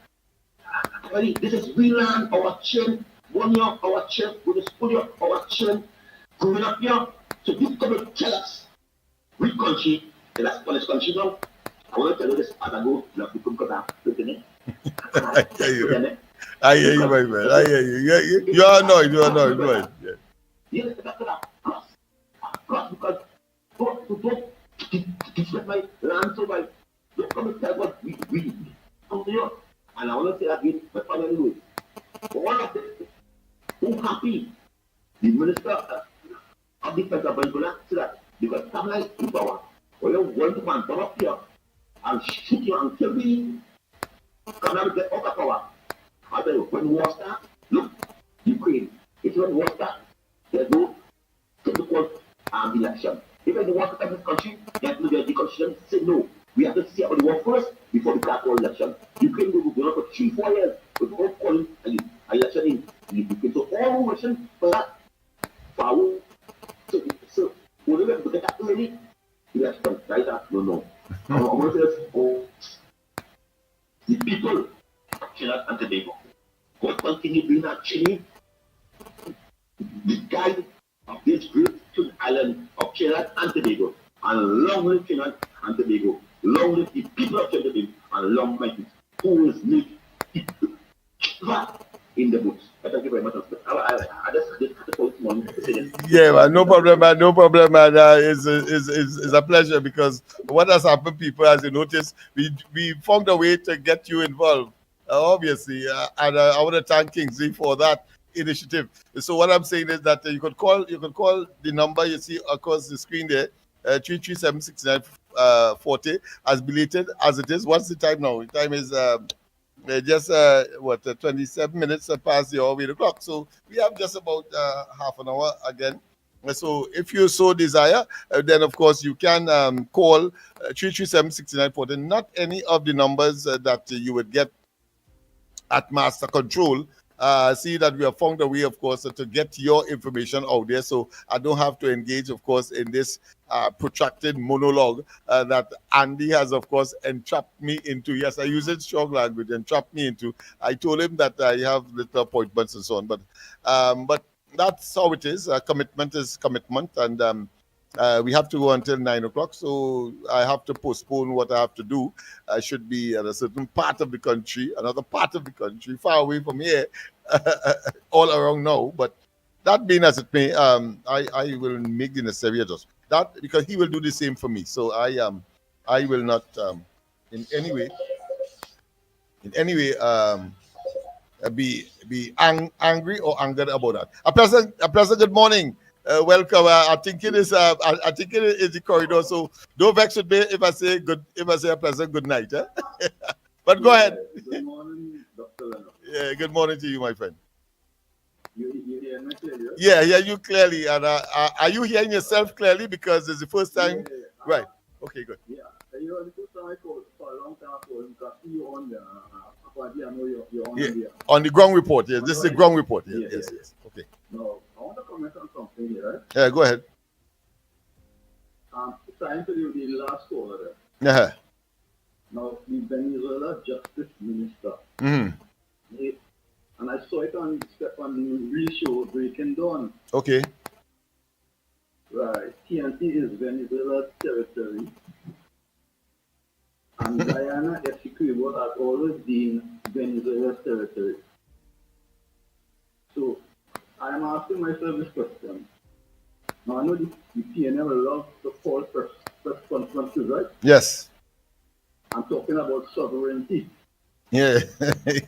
This is we land our chain, 1 year, our chain, with the studio, our chain, growing up here. So you come and tell us which country, and that's Spanish country now. I want to tell you this as I go, now you come back, looking at I hear you, my man. I hear you. You're annoyed. Go ahead. Yeah. Yes, that's that. Cross, because don't disrespect my land so by don't come and tell what we come to you. And I want to say again, my family knows. For all of this, who happy the Minister of Defense of Venezuela said that because some like in power, or you want to man come up here and shoot you and kill me, come out get out of power. I tell you, when war starts, look, Ukraine, it's when war starts, there's no typical election. Even the war starts in this country, the constitution say no. We have to see about the war first before we start our election. Ukraine will go on for 3-4 years without calling an election in Ukraine. So all we wishing for that power. So we will get that early election. Right? No. I want to say for the people of Trinidad and Tobago. God continue being that Chile, the guide of this great island of Trinidad and Tobago. And long live Trinidad and Tobago. Long live the people of Trinidad and long live it. Who is need in the books. Thank you very much. I just had to call this morning to say this. Yeah, man, no problem, man. It's a pleasure because what has happened, people, as you notice, we found a way to get you involved, obviously, and I want to thank Kingsley for that initiative. So what I'm saying is that you could call the number you see across the screen there, 337-6940. As belated as it is, what's the time now? The time is just 27 minutes past the hour 8 o'clock. So we have just about half an hour again. So if you so desire, then of course you can call 337-6940. Not any of the numbers that you would get at Master Control. See that we have found a way, of course, to get your information out there. So I don't have to engage, of course, in this protracted monologue that Andy has, of course, entrapped me into. Yes, I use it strong language, entrapped me into. I told him that I have little appointments and so on, but that's how it is. Commitment is commitment, and we have to go until 9 o'clock, so I have to postpone what I have to do. I should be at a certain part of the country, another part of the country, far away from here, all around now. But that being as it may, I will make the necessary adjustment. That because he will do the same for me. So I will not in any way be angry or angered about that. A pleasant good morning. Welcome. I think it is the corridor. So don't vex with me if I say a pleasant good night. But go ahead. Good morning, Dr. Lennox. Yeah, good morning to you, my friend. You hear me clearly? Yeah, you clearly. And are you hearing yourself clearly? Because it's the first time. Yeah. Right. Okay, good. Yeah. You know, the first time I called for a long time, I called because you on the I know you're on the on the ground report. Yes, this is the ground report. Yes. Okay. Now, I want to comment on something here. Yeah, go ahead. Trying to do the last caller there. Yeah. Now, the Venezuela Justice Minister, Mm-hmm. and I saw it on the real show Breaking Dawn. Okay. Right. TNT is Venezuela's territory. And Guyana Essequibo has always been Venezuela's territory. So I'm asking myself this question. Now I know the PNL loves to call press conferences, right? Yes. I'm talking about sovereignty. Yeah.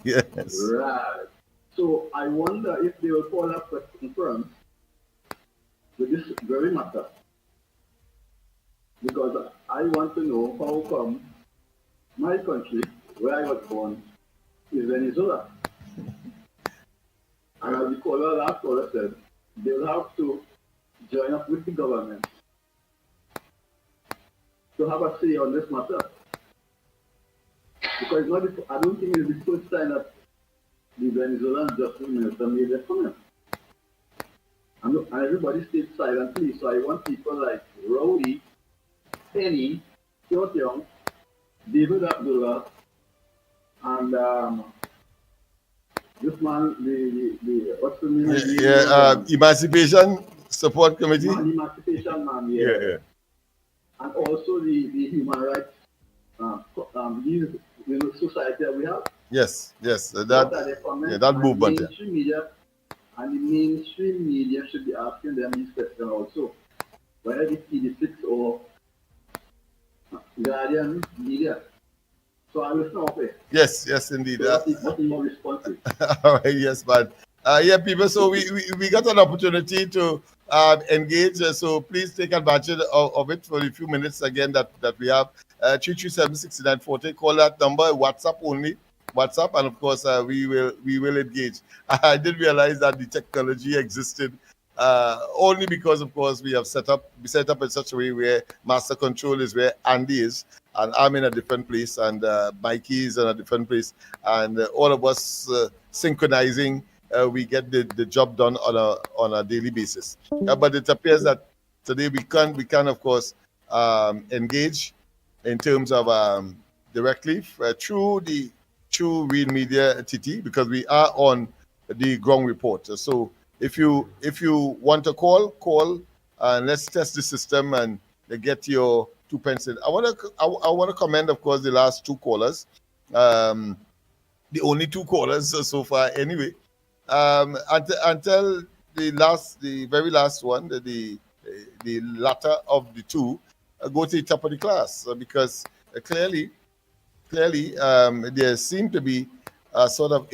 Yes. Right. So I wonder if they will call a press conference with this very matter. Because I want to know how come my country, where I was born, is Venezuela. And as the last caller said, they will have to join up with the government to have a say on this matter. Because I don't think it's the first time that the Venezuelan Justice Minister made a comment. And everybody stayed silently. So I want people like Rowdy, Penny, Young, David Abdullah, and this man, the what's the name? Emancipation Support Committee. Emancipation man, yeah. And also the human rights society that we have. Yes. That movement. The mainstream media should be asking them these questions also. Whether it's CD6 or Guardian media. So I will stop it. Yes, indeed. Nothing more responsive. All right, yes, man. People. So we got an opportunity to engage. So please take advantage of it for the few minutes again that we have. 337-6940. Call that number. WhatsApp only. WhatsApp, and of course we will engage. I did realize that the technology existed only because, of course, we have set up in such a way where Master Control is where Andy is, and I'm in a different place, and Mikey is in a different place, and all of us synchronizing, we get the job done on a daily basis. But it appears that today we can of course engage in terms of directly through Real Media TT, because we are on the ground report. So if you want to call, and let's test the system and get your 2 pence in. I want to commend, of course, the last two callers, the only two callers so far anyway. Until the very last one, the latter of the two, go to the top of the class, because clearly there seemed to be a sort of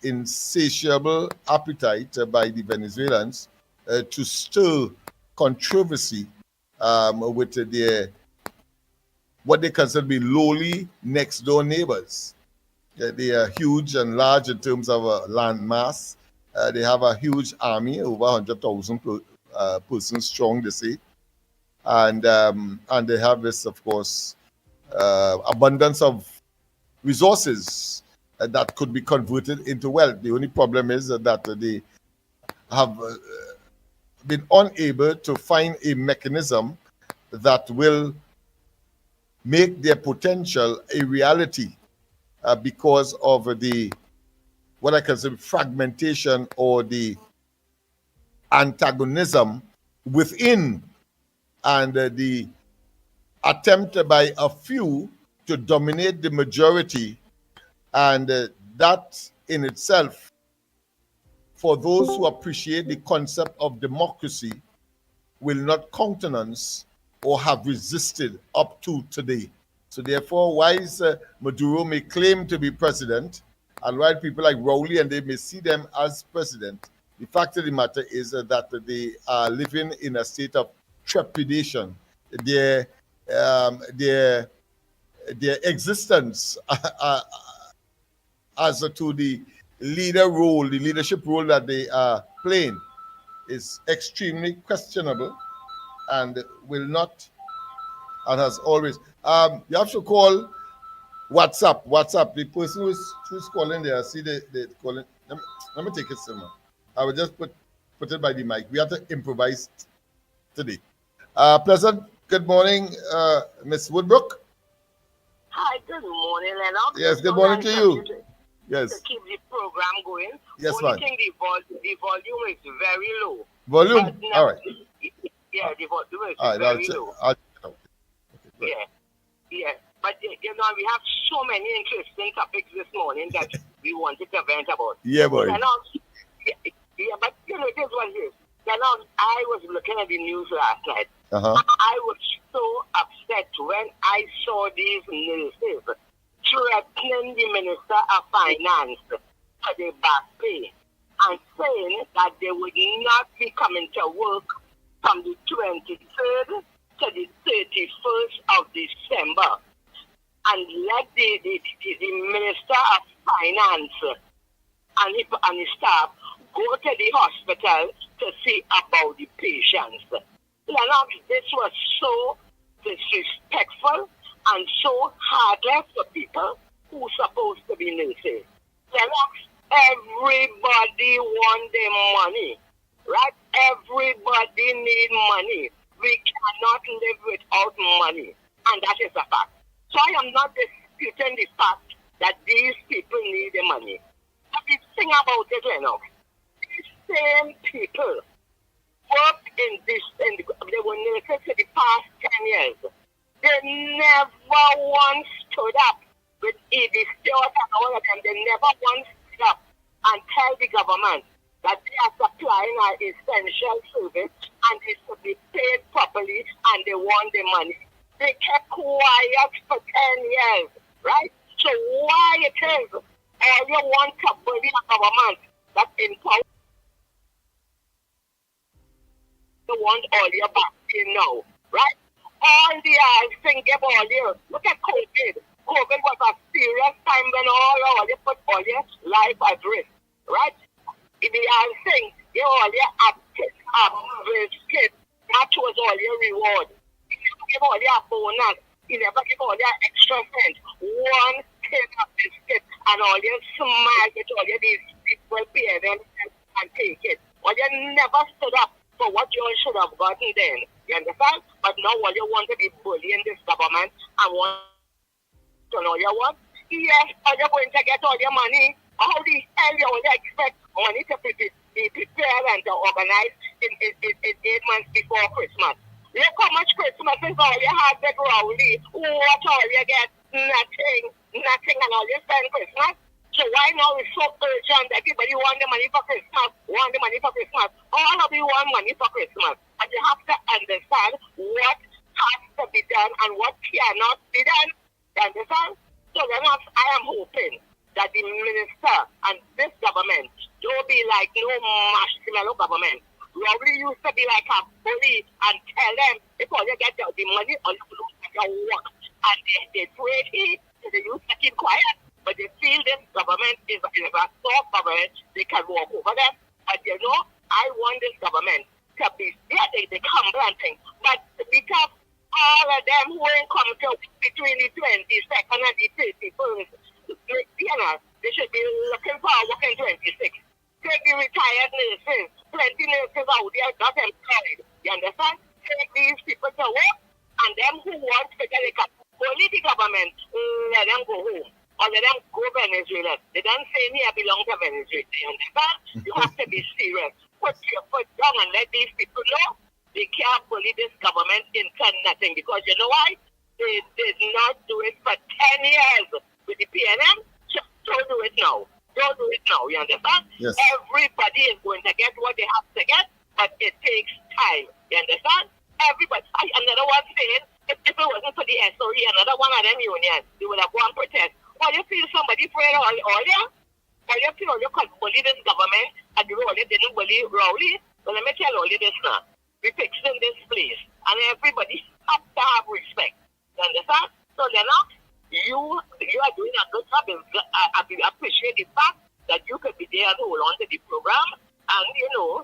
insatiable appetite by the Venezuelans to stir controversy with their what they consider to be lowly next door neighbors. They are huge and large in terms of land mass. They have a huge army, over 100,000 persons strong, they say. And they have this, of course, abundance of resources that could be converted into wealth. The only problem is that they have been unable to find a mechanism that will make their potential a reality because of the what I consider fragmentation or the antagonism within and the attempt by a few to dominate the majority, and that in itself, for those who appreciate the concept of democracy, will not countenance or have resisted up to today. So therefore, whilst Maduro may claim to be president, and while people like Rowley and they may see them as president, the fact of the matter is that they are living in a state of trepidation. Their existence as to the leadership role that they are playing is extremely questionable and will not, and has always. You have to call WhatsApp. The person who's calling there, see the calling. Let me take it simple. I will just put it by the mic. We have to improvise today. Pleasant, good morning, Miss Woodbrook. Hi, good morning, Lennox. Yes, good morning to you. Yes. To keep the program going. Yes, Only ma'am. thing, the volume is very low. Volume? But All right. Yeah, the volume is All right, very low. Okay, Yeah. But, you know, we have so many interesting topics this morning that we wanted to vent about. Yeah, boy. Lennox, but, you know, this was this. Lennox, I was looking at the news last night. Uh-huh. I was so upset when I saw these nurses threatening the Minister of Finance for their back pay and saying that they would not be coming to work from the 23rd to the 31st of December, and let the Minister of Finance and his staff go to the hospital to see about the patients. Lennox, this was so disrespectful and so heartless for people who are supposed to be nurses. Lennox, everybody want their money, right? Everybody need money. We cannot live without money, and that is a fact. So I am not disputing the fact that these people need the money. But the thing about it, Lennox, these same people worked they were nurses for the past 10 years. They never once stood up with the state and all of them. They never once stood up and tell the government that they are supplying an essential service and they should be paid properly and they want the money. They kept quiet for 10 years, right? So why it is all you want to bully a government that in power you want all your back in now, right? All the thing give all you. Look at COVID. COVID was a serious time when all you put all your life at risk, right? In the thing, you all your biscuit, that was all your reward. You never give all your bonus. You never give all your extra cents. One tin of biscuit and all your smile with all your these people pay them and take it. All you never stood up for what you all should have gotten then. You understand? But now all you want to be bullying this government and want to know your what? Yes, are you going to get all your money? How the hell you will expect money to be prepared and to organize in 8 months before Christmas? Look how much Christmas is all you have with Rowley. What all you get? Nothing, and all you spend Christmas. So why now it's so urgent? Everybody want the money for Christmas. All of you want money for Christmas. And you have to understand what has to be done and what cannot be done. You understand? So then I am hoping that the minister and this government don't be like no marshmallow government. Rowley used to be like a bully and tell them if all you get the money or you lose your work. And they afraid they used to keep quiet. But they feel this government is a soft government, they can walk over them. And you know, I want this government to be, they humble and things. But because all of them who ain't come to between the 22nd and the 31st, you know, they should be looking for a work in 26. Take the retired nurses, plenty nurses out there got employed. You understand? Take these people to work, and them who want to get a political government, let them go home. Or let them go Venezuela. They don't say me I belong to Venezuela. You understand? You have to be serious. Put your foot down and let these people know they can't bully this government into nothing. Because you know why? They did not do it for 10 years with the PNM. Just don't do it now. Don't do it now. You understand? Yes. Everybody is going to get what they have to get, but it takes time. You understand? Everybody. Another one saying, if it wasn't for the SOE, another one of them unions, they would have gone protest. Or you feel somebody afraid all you? Or you feel you could bully this government and you really didn't bully Rowley? Well, let me tell all you this now. We're fixing this place. And everybody has to have respect. You understand? So, Lennox, you are doing a good job. I appreciate the fact that you could be there to hold on to the program. And, you know,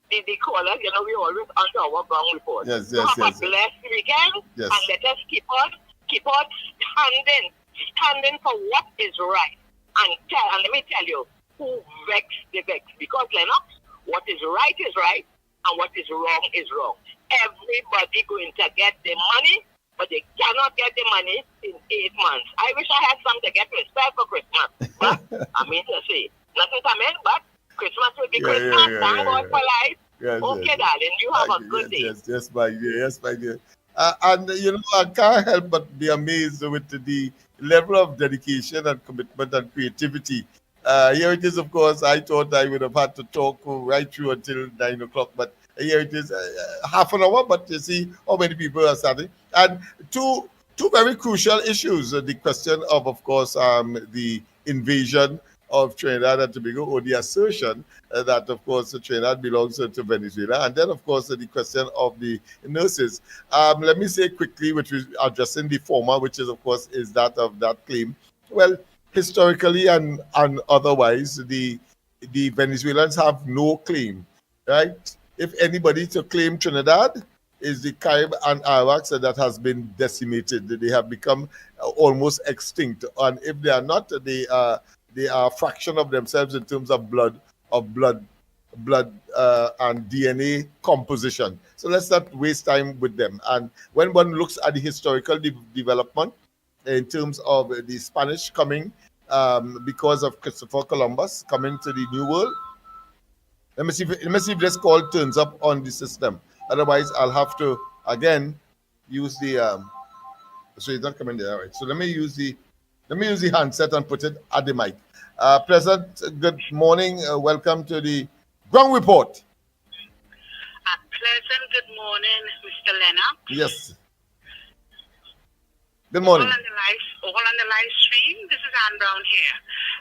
the callers, you know, we always under our ground report. Yes. Have a blessed weekend. Yes. And let us keep on standing for what is right. And let me tell you, who vex the vex. Because, Lennox, what is right is right, and what is wrong is wrong. Everybody going to get the money, but they cannot get the money in 8 months. I wish I had some to get myself for Christmas. But, I mean to say, nothing coming, but Christmas will be Christmas. Thank God for life. Yes, okay, darling, you have a good day. Yes, my dear. And, you know, I can't help but be amazed with the level of dedication and commitment and creativity. Here it is, of course, I thought I would have had to talk right through until 9 o'clock, but here it is, half an hour, but you see how many people are starting. And two very crucial issues. The question of course, the invasion of Trinidad and Tobago, or the assertion that, of course, Trinidad belongs to Venezuela. And then, of course, the question of the nurses. Let me say quickly, which is addressing the former, which is, of course, is that of that claim. Well, historically and otherwise, the Venezuelans have no claim, right? If anybody to claim Trinidad, is the Carib and Arawaks that has been decimated. They have become almost extinct. And if they are not, they are a fraction of themselves in terms of blood and DNA composition. So let's not waste time with them. And when one looks at the historical development in terms of the Spanish coming because of Christopher Columbus coming to the New World, let me see if this call turns up on the system. Otherwise, I'll have to again use the so it's not coming there. All right. So let me use the handset and put it at the mic. President, good morning. Welcome to the Ground Report. A pleasant good morning, Mr. Lennox. Yes. Good morning. All on the live stream. This is Ann Brown here.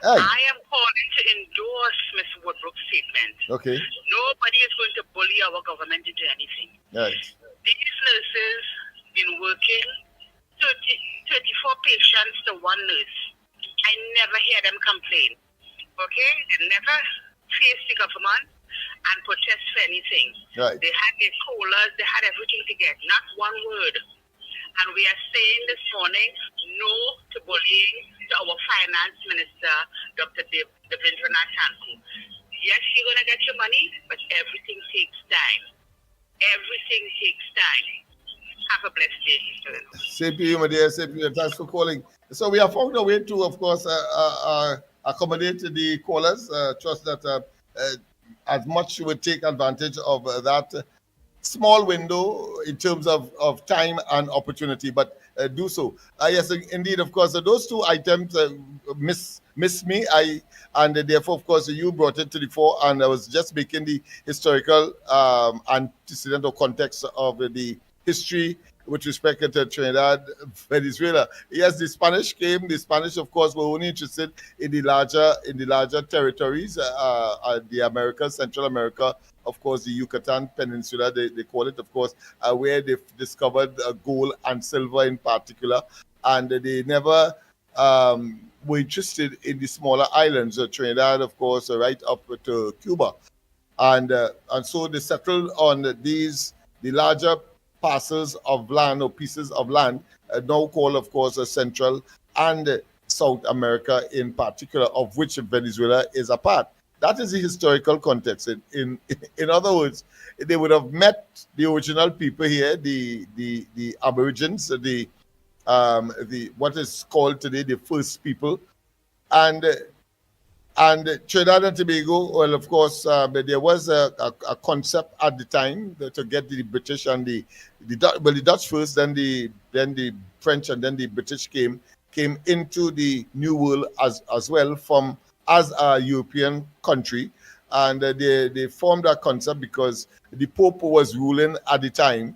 Hi. I am calling to endorse Ms. Woodbrook's statement. Okay. Nobody is going to bully our government into anything. Right. These nurses been working 34 patients to one nurse. I never hear them complain. Okay? They never face the government and protest for anything. Right. They had their colas, they had everything to get, not one word. And we are saying this morning, no to bullying to our finance minister, Dr. Devindranath Thakur. Yes, you're going to get your money, but everything takes time. Everything takes time. Have a blessed day, Mr. Lennox. Same to you, my dear. Same to you. Thanks for calling. So we have found a way to, of course, accommodate the callers. Trust that as much would take advantage of that small window in terms of time and opportunity, but do so. Yes, indeed, of course, those two items miss me. And therefore, of course, you brought it to the fore, and I was just making the historical antecedent or context of the history with respect to Trinidad, Venezuela. Yes, the Spanish came. The Spanish, of course, were only interested in the larger territories, the Americas, Central America, of course, the Yucatan Peninsula, they call it, of course, where they discovered gold and silver in particular, and they never were interested in the smaller islands, Trinidad, of course, right up to Cuba, and so they settled on the larger parcels of land or pieces of land, now called, of course, Central and South America in particular, of which Venezuela is a part. That is the historical context. In other words, they would have met the original people here, the Aborigines, the what is called today the first people, and Trinidad and Tobago. Well, of course, there was a concept at the time to get the British and the Dutch first, then the French, and then the British came into the New World as well as a European country, and they formed that concept because the Pope was ruling at the time.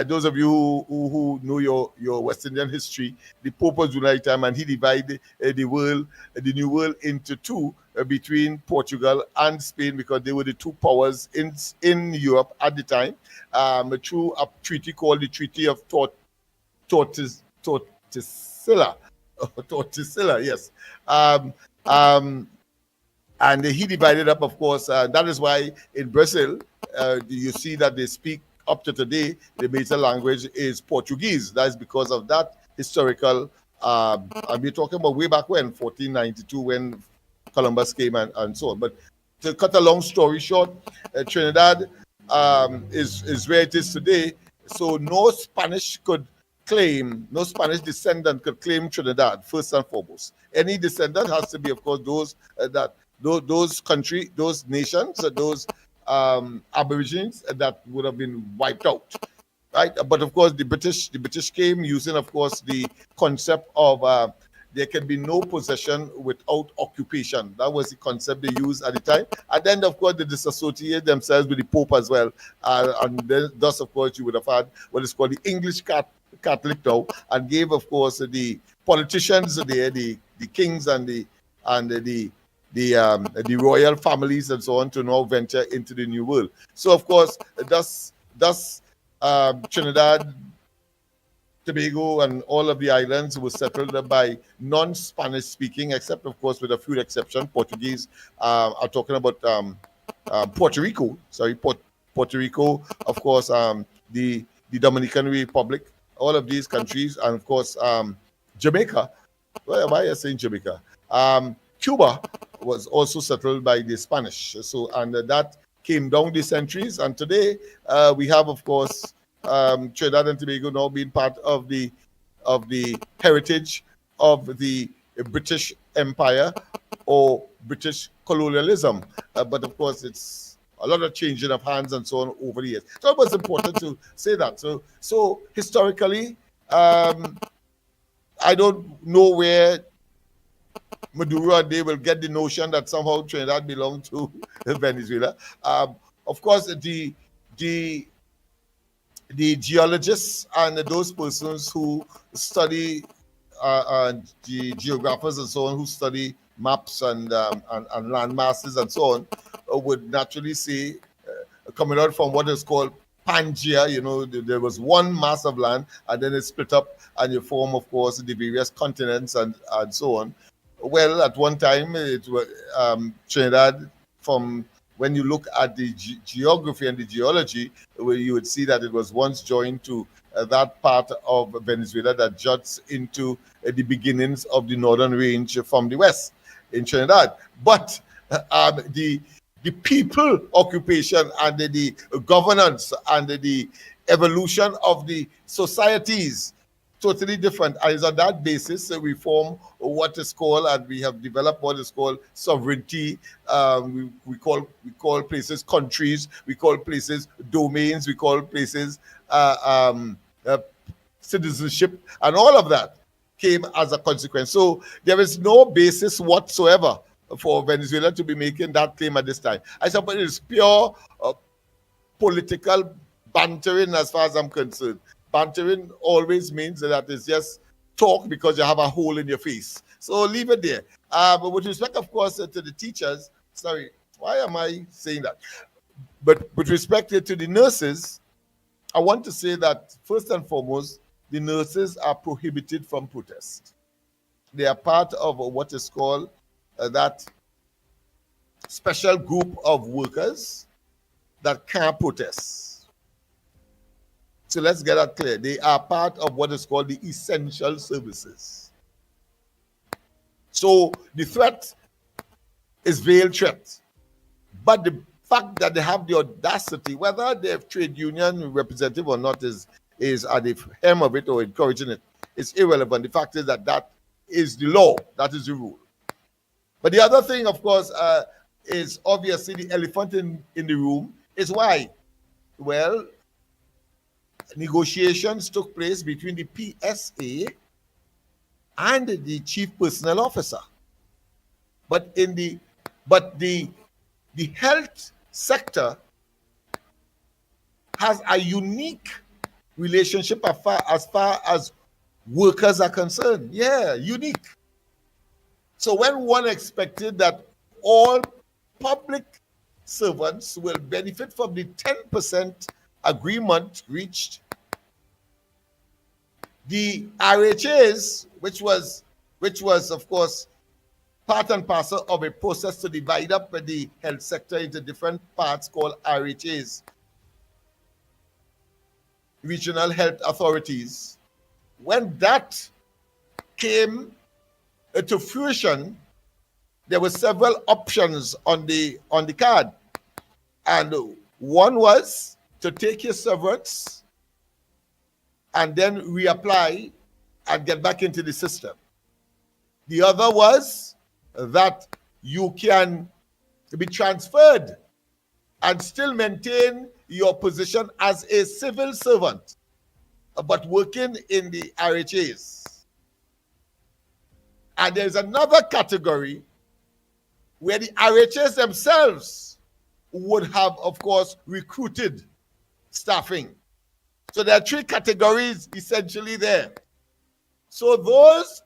Those of you who know your West Indian history, the Pope was ruling at the time, and he divided the New World into two, between Portugal and Spain, because they were the two powers in Europe at the time, through a treaty called the Treaty of Tordesillas. Tordesillas, yes. And he divided up, of course. That is why in Brazil, you see that they speak up to today, the major language is Portuguese. That is because of that historical, and we're talking about way back when, 1492, when Columbus came and so on. But to cut a long story short, Trinidad is where it is today. So no Spanish descendant could claim Trinidad, first and foremost. Any descendant has to be, of course, those those nations, those Aborigines that would have been wiped out, right? But of course, the British came using, of course, the concept of there can be no possession without occupation. That was the concept they used at the time. And then, of course, they disassociated themselves with the Pope as well. And then, thus, of course, you would have had what is called the English Catholic now, and gave, of course, the politicians there, the kings and the royal families and so on, to now venture into the New World. So, of course, thus Trinidad, Tobago, and all of the islands were settled by non-Spanish speaking, except, of course, with a few exceptions. Portuguese, are talking about Puerto Rico. Sorry, Puerto Rico, of course, the Dominican Republic, all of these countries, and of course, Jamaica. Why am I saying Jamaica? Cuba was also settled by the Spanish. So, and that came down the centuries. And today we have, of course, Trinidad and Tobago now being part of the heritage of the British Empire or British colonialism. But of course, it's a lot of changing of hands and so on over the years. So it was important to say that. So historically, I don't know where Maduro and they will get the notion that somehow Trinidad belonged to Venezuela. Of course, the geologists and those persons who study the geographers and so on, who study maps and land masses and so on, would naturally say, coming out from what is called Pangea, there was one mass of land, and then it split up and you form, of course, the various continents and so on. Well, at one time, it was Trinidad, from when you look at the geography and the geology, where you would see that it was once joined to that part of Venezuela that juts into the beginnings of the northern range from the west in Trinidad. But the people occupation and the governance and the evolution of the societies totally different. And it's on that basis that we form what is called, and we have developed what is called sovereignty. We call places countries, we call places domains, we call places citizenship, and all of that came as a consequence. So there is no basis whatsoever for Venezuela to be making that claim at this time. I suppose it is pure political bantering as far as I'm concerned. bantering always means that it's just talk because you have a hole in your face. So leave it there. But with respect, of course, to the teachers, sorry, why am I saying that? But with respect to the nurses, I want to say that first and foremost, the nurses are prohibited from protest. They are part of what is called that special group of workers that can't protest. So let's get that clear. They are part of what is called the essential services. So the threat is veiled threat. But the fact that they have the audacity, whether they're trade union representative or not, is at the hem of it or encouraging it, is irrelevant. The fact is that that is the law, that is the rule. But the other thing, of course, is obviously the elephant in the room is why? Well, negotiations took place between the PSA and the chief personnel officer. But the health sector has a unique relationship as far as workers are concerned. Yeah, unique. So when one expected that all public servants will benefit from the 10% agreement reached, the RHAs, which was of course part and parcel of a process to divide up the health sector into different parts called RHAs, regional health authorities. When that came to fruition, there were several options on the card, and one was to take your severance and then reapply and get back into the system. The other was that you can be transferred and still maintain your position as a civil servant, but working in the RHAs. And there's another category where the RHAs themselves would have, of course, recruited staffing. So there are three categories essentially there. So those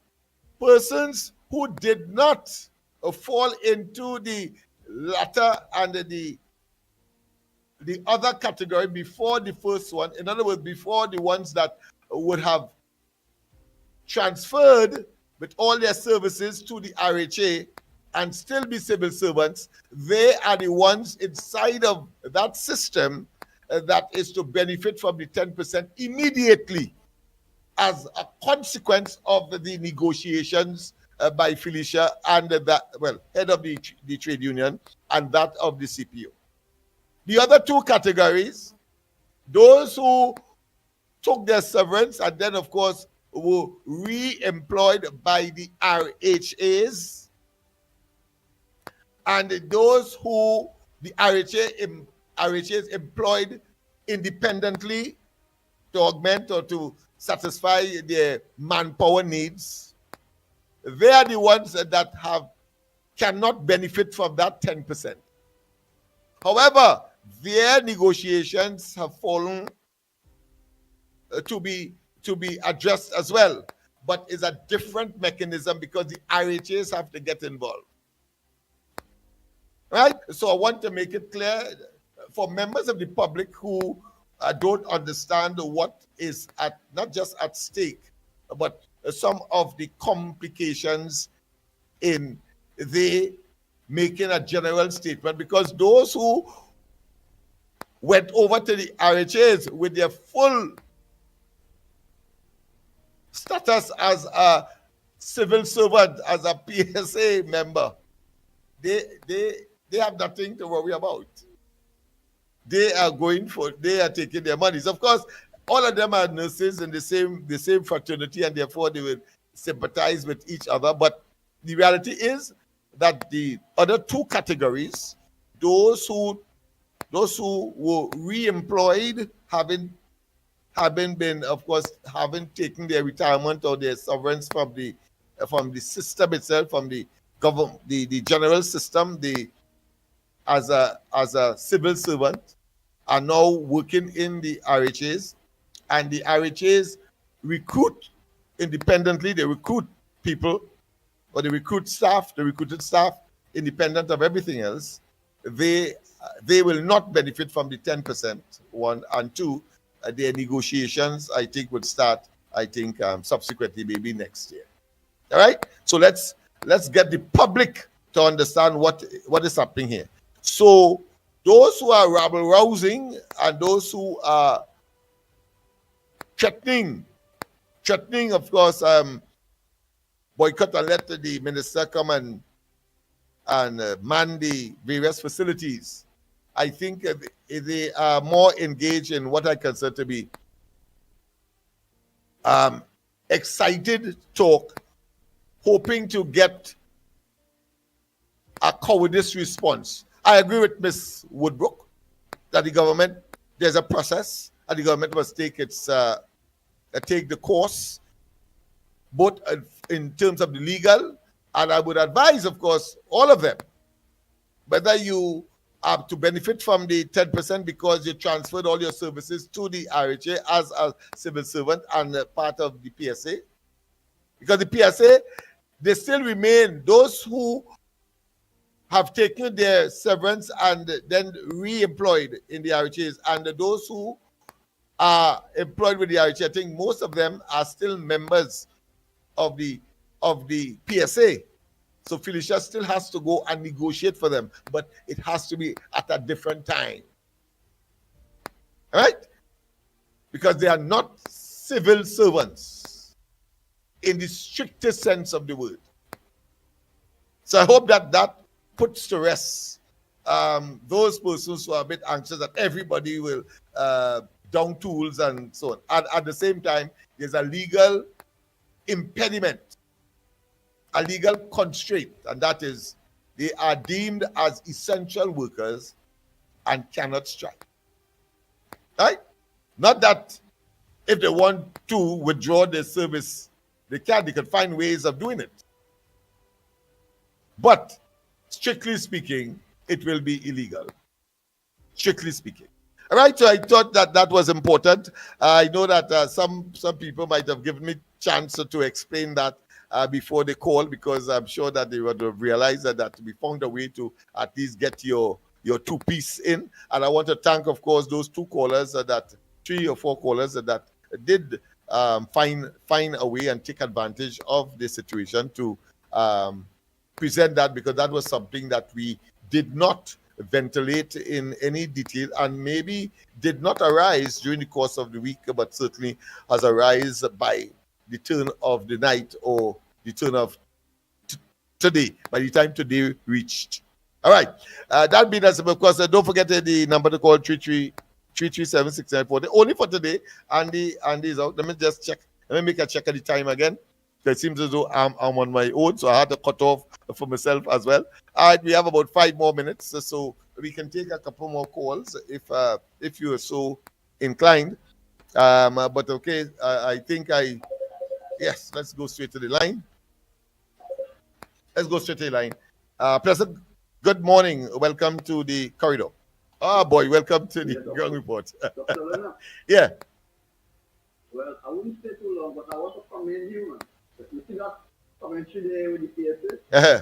persons who did not fall into the latter and the other category before the first one, in other words, before the ones that would have transferred with all their services to the RHA and still be civil servants, they are the ones inside of that system that is to benefit from the 10% immediately as a consequence of the negotiations by Felicia and head of the trade union and that of the CPO. The other two categories, those who took their severance and then, of course, were re-employed by the RHAs, and those who the RHAs employed independently to augment or to satisfy their manpower needs. They are the ones that cannot benefit from that 10%. However, their negotiations have fallen to be addressed as well, but it's a different mechanism because the RHAs have to get involved. Right? So I want to make it clear for members of the public who don't understand what is not just at stake, but some of the complications in the making a general statement, because those who went over to the RHAs with their full status as a civil servant, as a PSA member, they have nothing to worry about. They are taking their monies. Of course, all of them are nurses in the same fraternity, and therefore they will sympathize with each other. But the reality is that the other two categories, those who were re-employed, having been, of course, having taken their retirement or their severance from the system itself, from the government, the general system, as a civil servant, are now working in the RHAs. and the RHAs recruit independently. They recruit people, or they recruit staff, the recruited staff, independent of everything else. They will not benefit from the 10%, one, and two, their negotiations, I think, would start, I think, subsequently, maybe next year. All right? So let's get the public to understand what is happening here. So those who are rabble-rousing and those who are threatening, of course, boycott and let the minister come and man the various facilities, I think they are more engaged in what I consider to be excited talk, hoping to get a cowardice response. I agree with Ms. Woodbrook that the government, there's a process, and the government must take the course, both in terms of the legal, and I would advise, of course, all of them, whether you are to benefit from the 10% because you transferred all your services to the RHA as a civil servant and part of the PSA, because the PSA, they still remain those who have taken their severance and then re-employed in the RHAs, and those who are employed with the RHA, I think most of them are still members of the PSA. So Felicia still has to go and negotiate for them, but it has to be at a different time. All right? Because they are not civil servants in the strictest sense of the word. So I hope that puts to rest those persons who are a bit anxious that everybody will down tools and so on. And at the same time, there's a legal impediment, a legal constraint, and that is they are deemed as essential workers and cannot strike. Right? Not that if they want to withdraw their service, they can. They can find ways of doing it. But strictly speaking, it will be illegal. Strictly speaking. All right, so I thought that was important. I know that some people might have given me chance to explain that before the call, because I'm sure that they would have realized that we found a way to at least get your two-piece in. And I want to thank, of course, those two callers, that 3 or 4 callers that did find a way and take advantage of the situation to present that, because that was something that we did not ventilate in any detail and maybe did not arise during the course of the week, but certainly has arisen by the turn of the night or the turn of today, by the time today reached. All right. That being as, of course, don't forget the number to call 337-6940. Only for today. Andy is out. Let me just check. Let me make a check at the time again. It seems as though I'm on my own, so I had to cut off for myself as well. All right, we have about 5 more minutes, so we can take a couple more calls if you are so inclined. But okay, I think yes, let's go straight to the line. Let's go straight to the line. President, good morning. Welcome to the corridor. Oh boy, welcome to the ground report. Dr. Lennox. Yeah. Well, I wouldn't stay too long, but I want to commend you, man. You see that commentary there with the PSA? Uh-huh.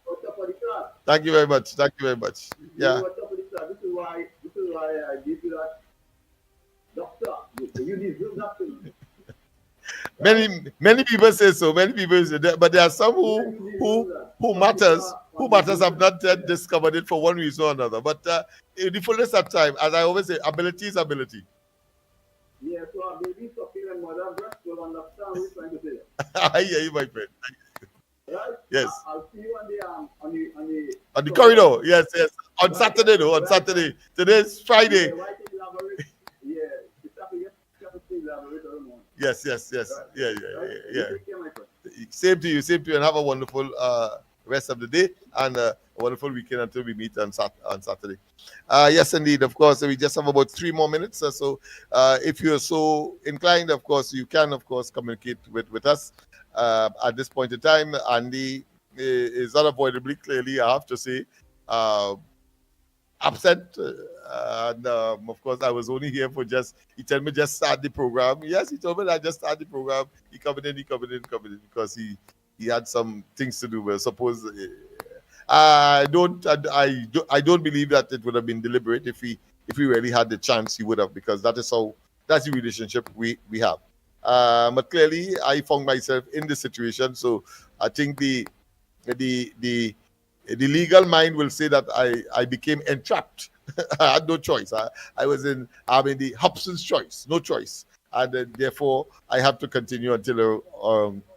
What's up for the class? Thank you very much. Thank you very much. Yeah. What's up for the class? This is why I give you that. Doctor, you deserve that thing. Many people say so. Many people say that, but there are some who matters have not yet discovered it for one reason or another. But in the fullness of time, as I always say, ability is ability. Yeah, so a baby talking and mother breast will understand what you're trying to say. I hear you, my friend. Right? Yes. I'll see you On the corridor. Yes. On Saturday, though. On Saturday. Today's Friday. Yeah. Yes. Right. Yeah. Same to you, and have a wonderful rest of the day and a wonderful weekend until we meet on Saturday. Yes, indeed. Of course, we just have about 3 more minutes. So if you're so inclined, of course, you can, of course, communicate with us at this point in time. Andy is unavoidably, clearly, I have to say, absent. And of course, I was only here for he told me just start the program. Yes, he told me that just start the program. He coming in because he had some things to do. But suppose I don't believe that it would have been deliberate. If he really had the chance, he would have, because that's the relationship we have. But clearly, I found myself in this situation, so I think the the legal mind will say that I became entrapped. I had no choice. I'm in the Hobson's choice, no choice, and therefore I have to continue until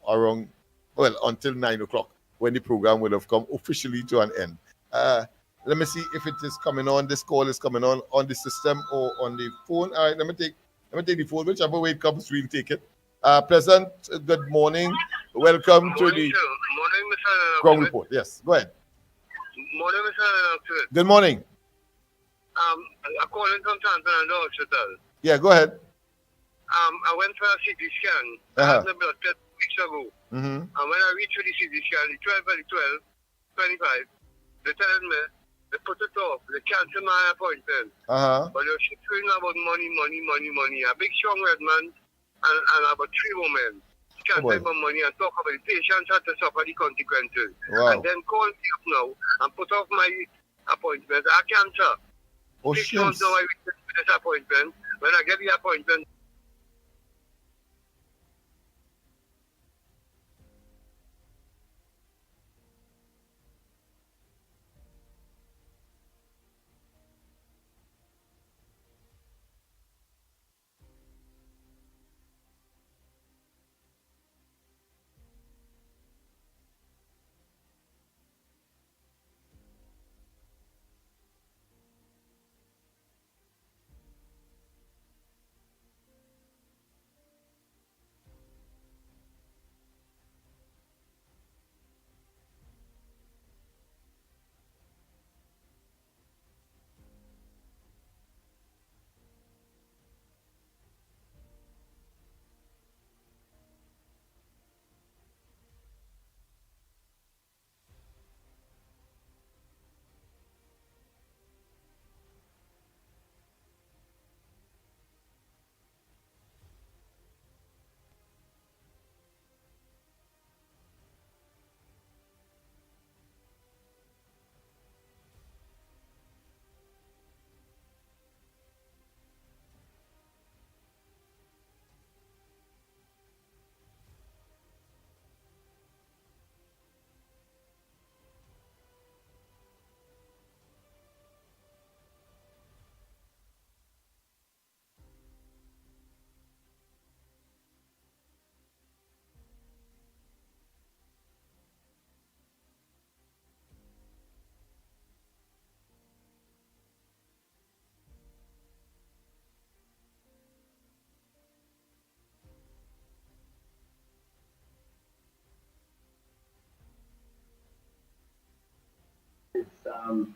around, well, until 9 o'clock, when the program will have come officially to an end. Let me see if it is coming on. This call is coming on the system or on the phone. All right, let me take the phone. Whichever way it comes, we'll take it. Pleasant, good morning. Welcome to the Morning, Mr. Ground Report. Yes, go ahead. Morning, Mr. Good morning. I'm calling from Tanzania Hospital. Yeah, go ahead. I went for a CT scan. I had the blood test weeks ago. Mm-hmm. And when I reached the CT scan, the 12/25, they told me they put it off. They cancel my appointment. But they're shooting about money. A big strong red man and about 3 women. Can't take my money and talk about the patients had to suffer the consequences. Wow. And then call me up now and put off my appointment. I cancer. Oh, 6 shit. months now I waited for this appointment. When I get the appointment,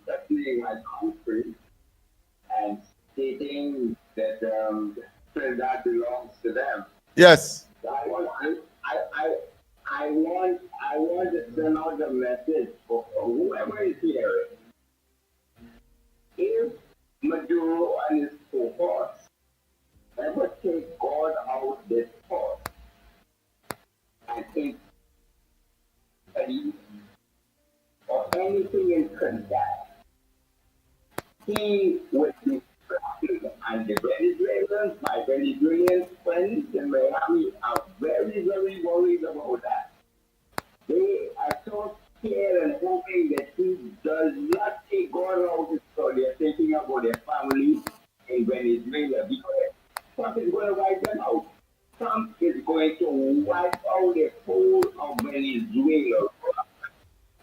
threatening my country and stating that Trinidad belongs to them. Yes. I want to send out a message for whoever is hearing. If Maduro and his cohorts ever take God out this thought and think or anything in Trinidad, he would be trapped. And the Venezuelans, my Venezuelan friends in Miami, are very, very worried about that. They are so scared and hoping that he does not take God out, so they're thinking about their family in Venezuela, because Trump is going to wipe them out. Trump is going to wipe out the whole of Venezuela.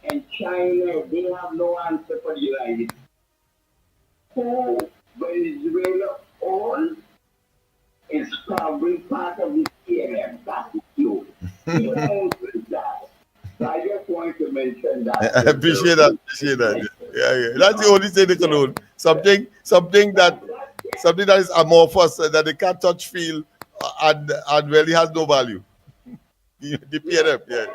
And China, they have no answer for the United States. Who Venezuela owns is probably part of the CNM. That's you. He owns that. So I just want to mention that. I appreciate that. Yeah. That's the only thing they can own. Something that is amorphous, that they can't touch, feel, and really has no value. The PNM, yeah.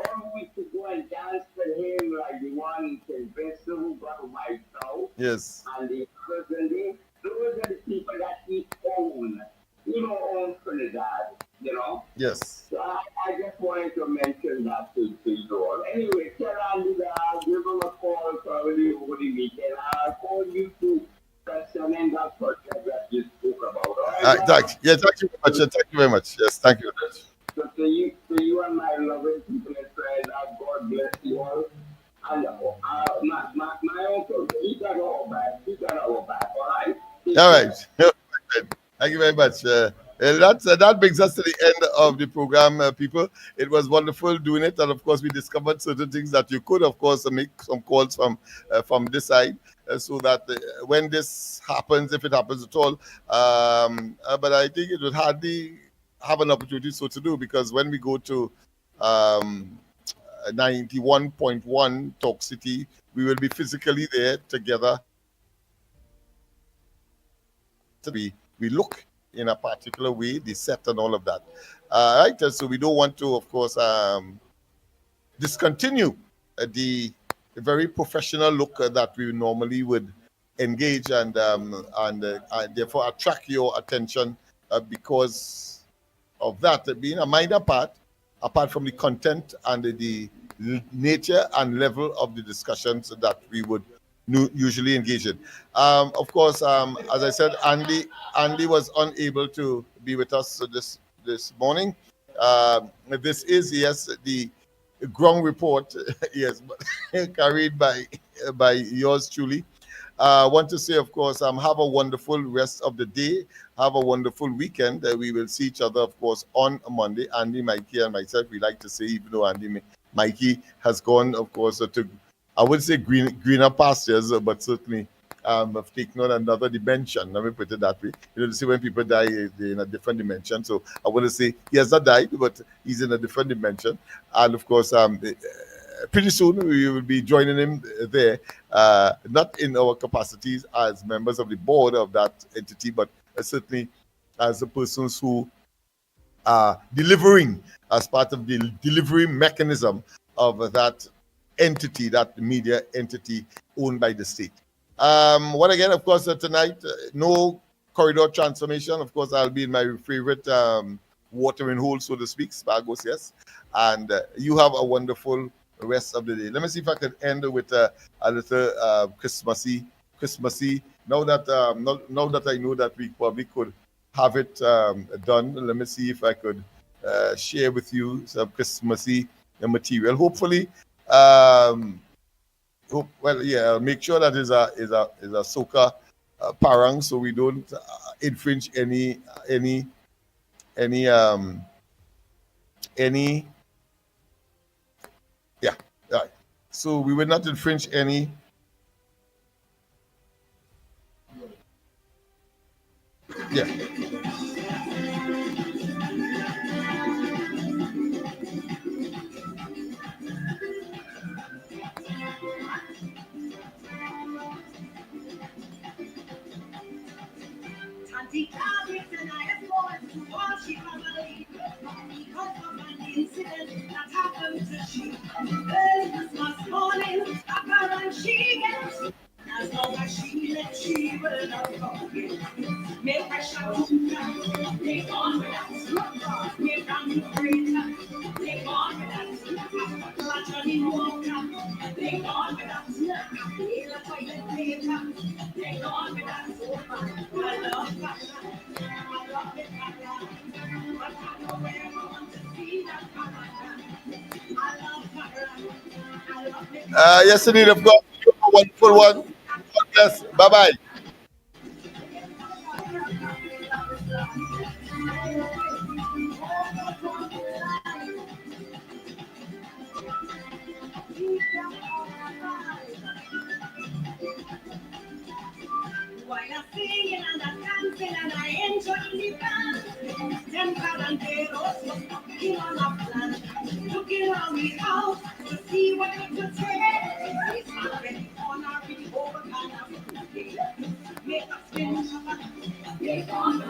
All we to go and dance for him like the one in Sylvester who got wiped out. Yes. And the person, those are the people that he own. He don't own Trinidad, you know? Yes. So I just wanted to mention that to you all. Anyway, tell Andy that I'll give him a call probably over the weekend. I'll call you to concerning that project that you spoke about. All right, Thank you very much. Thank you very much. Yes, thank you very much. So to you and my loving people and friends, God bless you all. And my uncle, he got our back. He got our back. All right. All right. Thank you very much. That brings us to the end of the program, people. It was wonderful doing it, and of course, we discovered certain things that you could, of course, make some calls from this side, so that when this happens, if it happens at all, but I think it would hardly have an opportunity so to do, because when we go to 91.1 Talk City, we will be physically there together. We look in a particular way, the set and all of that. Right, so we don't want to, of course, discontinue the very professional look that we normally would engage, and therefore attract your attention because of that being a minor part, apart from the content and the nature and level of the discussions that we would usually engage in. Of course, as I said, Andy was unable to be with us this morning. This is, yes, the ground report, yes, carried by yours truly. I want to say, of course, have a wonderful rest of the day. Have a wonderful weekend. We will see each other, of course, on Monday. Andy, Mikey, and myself, we like to say, even though Mikey has gone, of course, to, I would say, greener pastures, but certainly have taken on another dimension. Let me put it that way. You know, to see when people die, they're in a different dimension. So I want to say he has not died, but he's in a different dimension. And of course, pretty soon we will be joining him there, not in our capacities as members of the board of that entity, but certainly as the persons who are delivering as part of the delivery mechanism of that entity, that media entity owned by the state. What again, of course, tonight, no corridor transformation. Of course, I'll be in my favorite watering hole, so to speak, Spargos, yes. And you have a wonderful rest of the day. Let me see if I can end with a little Christmassy. Now that I know that we probably could have it done, let me see if I could share with you some Christmassy material. Hopefully, make sure that is a soca parang, so we don't infringe any right. So we will not infringe any. Yeah. Auntie Carrie and I have gone to all she family because of an incident that happened to she. Early Christmas morning, apparently she gets. As long as she let she will not forget. Make a shot to come, take on with us. Make a new great, take on with us. Clutch on the water, take on with us. In a toilet paper, take on with us. I love fashion, I love the color, but I know where I want to see that color. I love color, I love the Yes, indeed, of course. You have a wonderful one. God bless. Bye-bye. Why I singing and I dancing and I enjoy the dance. Them caranteros was knocking on a plan, looking around the house to see what it could take. It's already on our whole kind of make us spin, make on the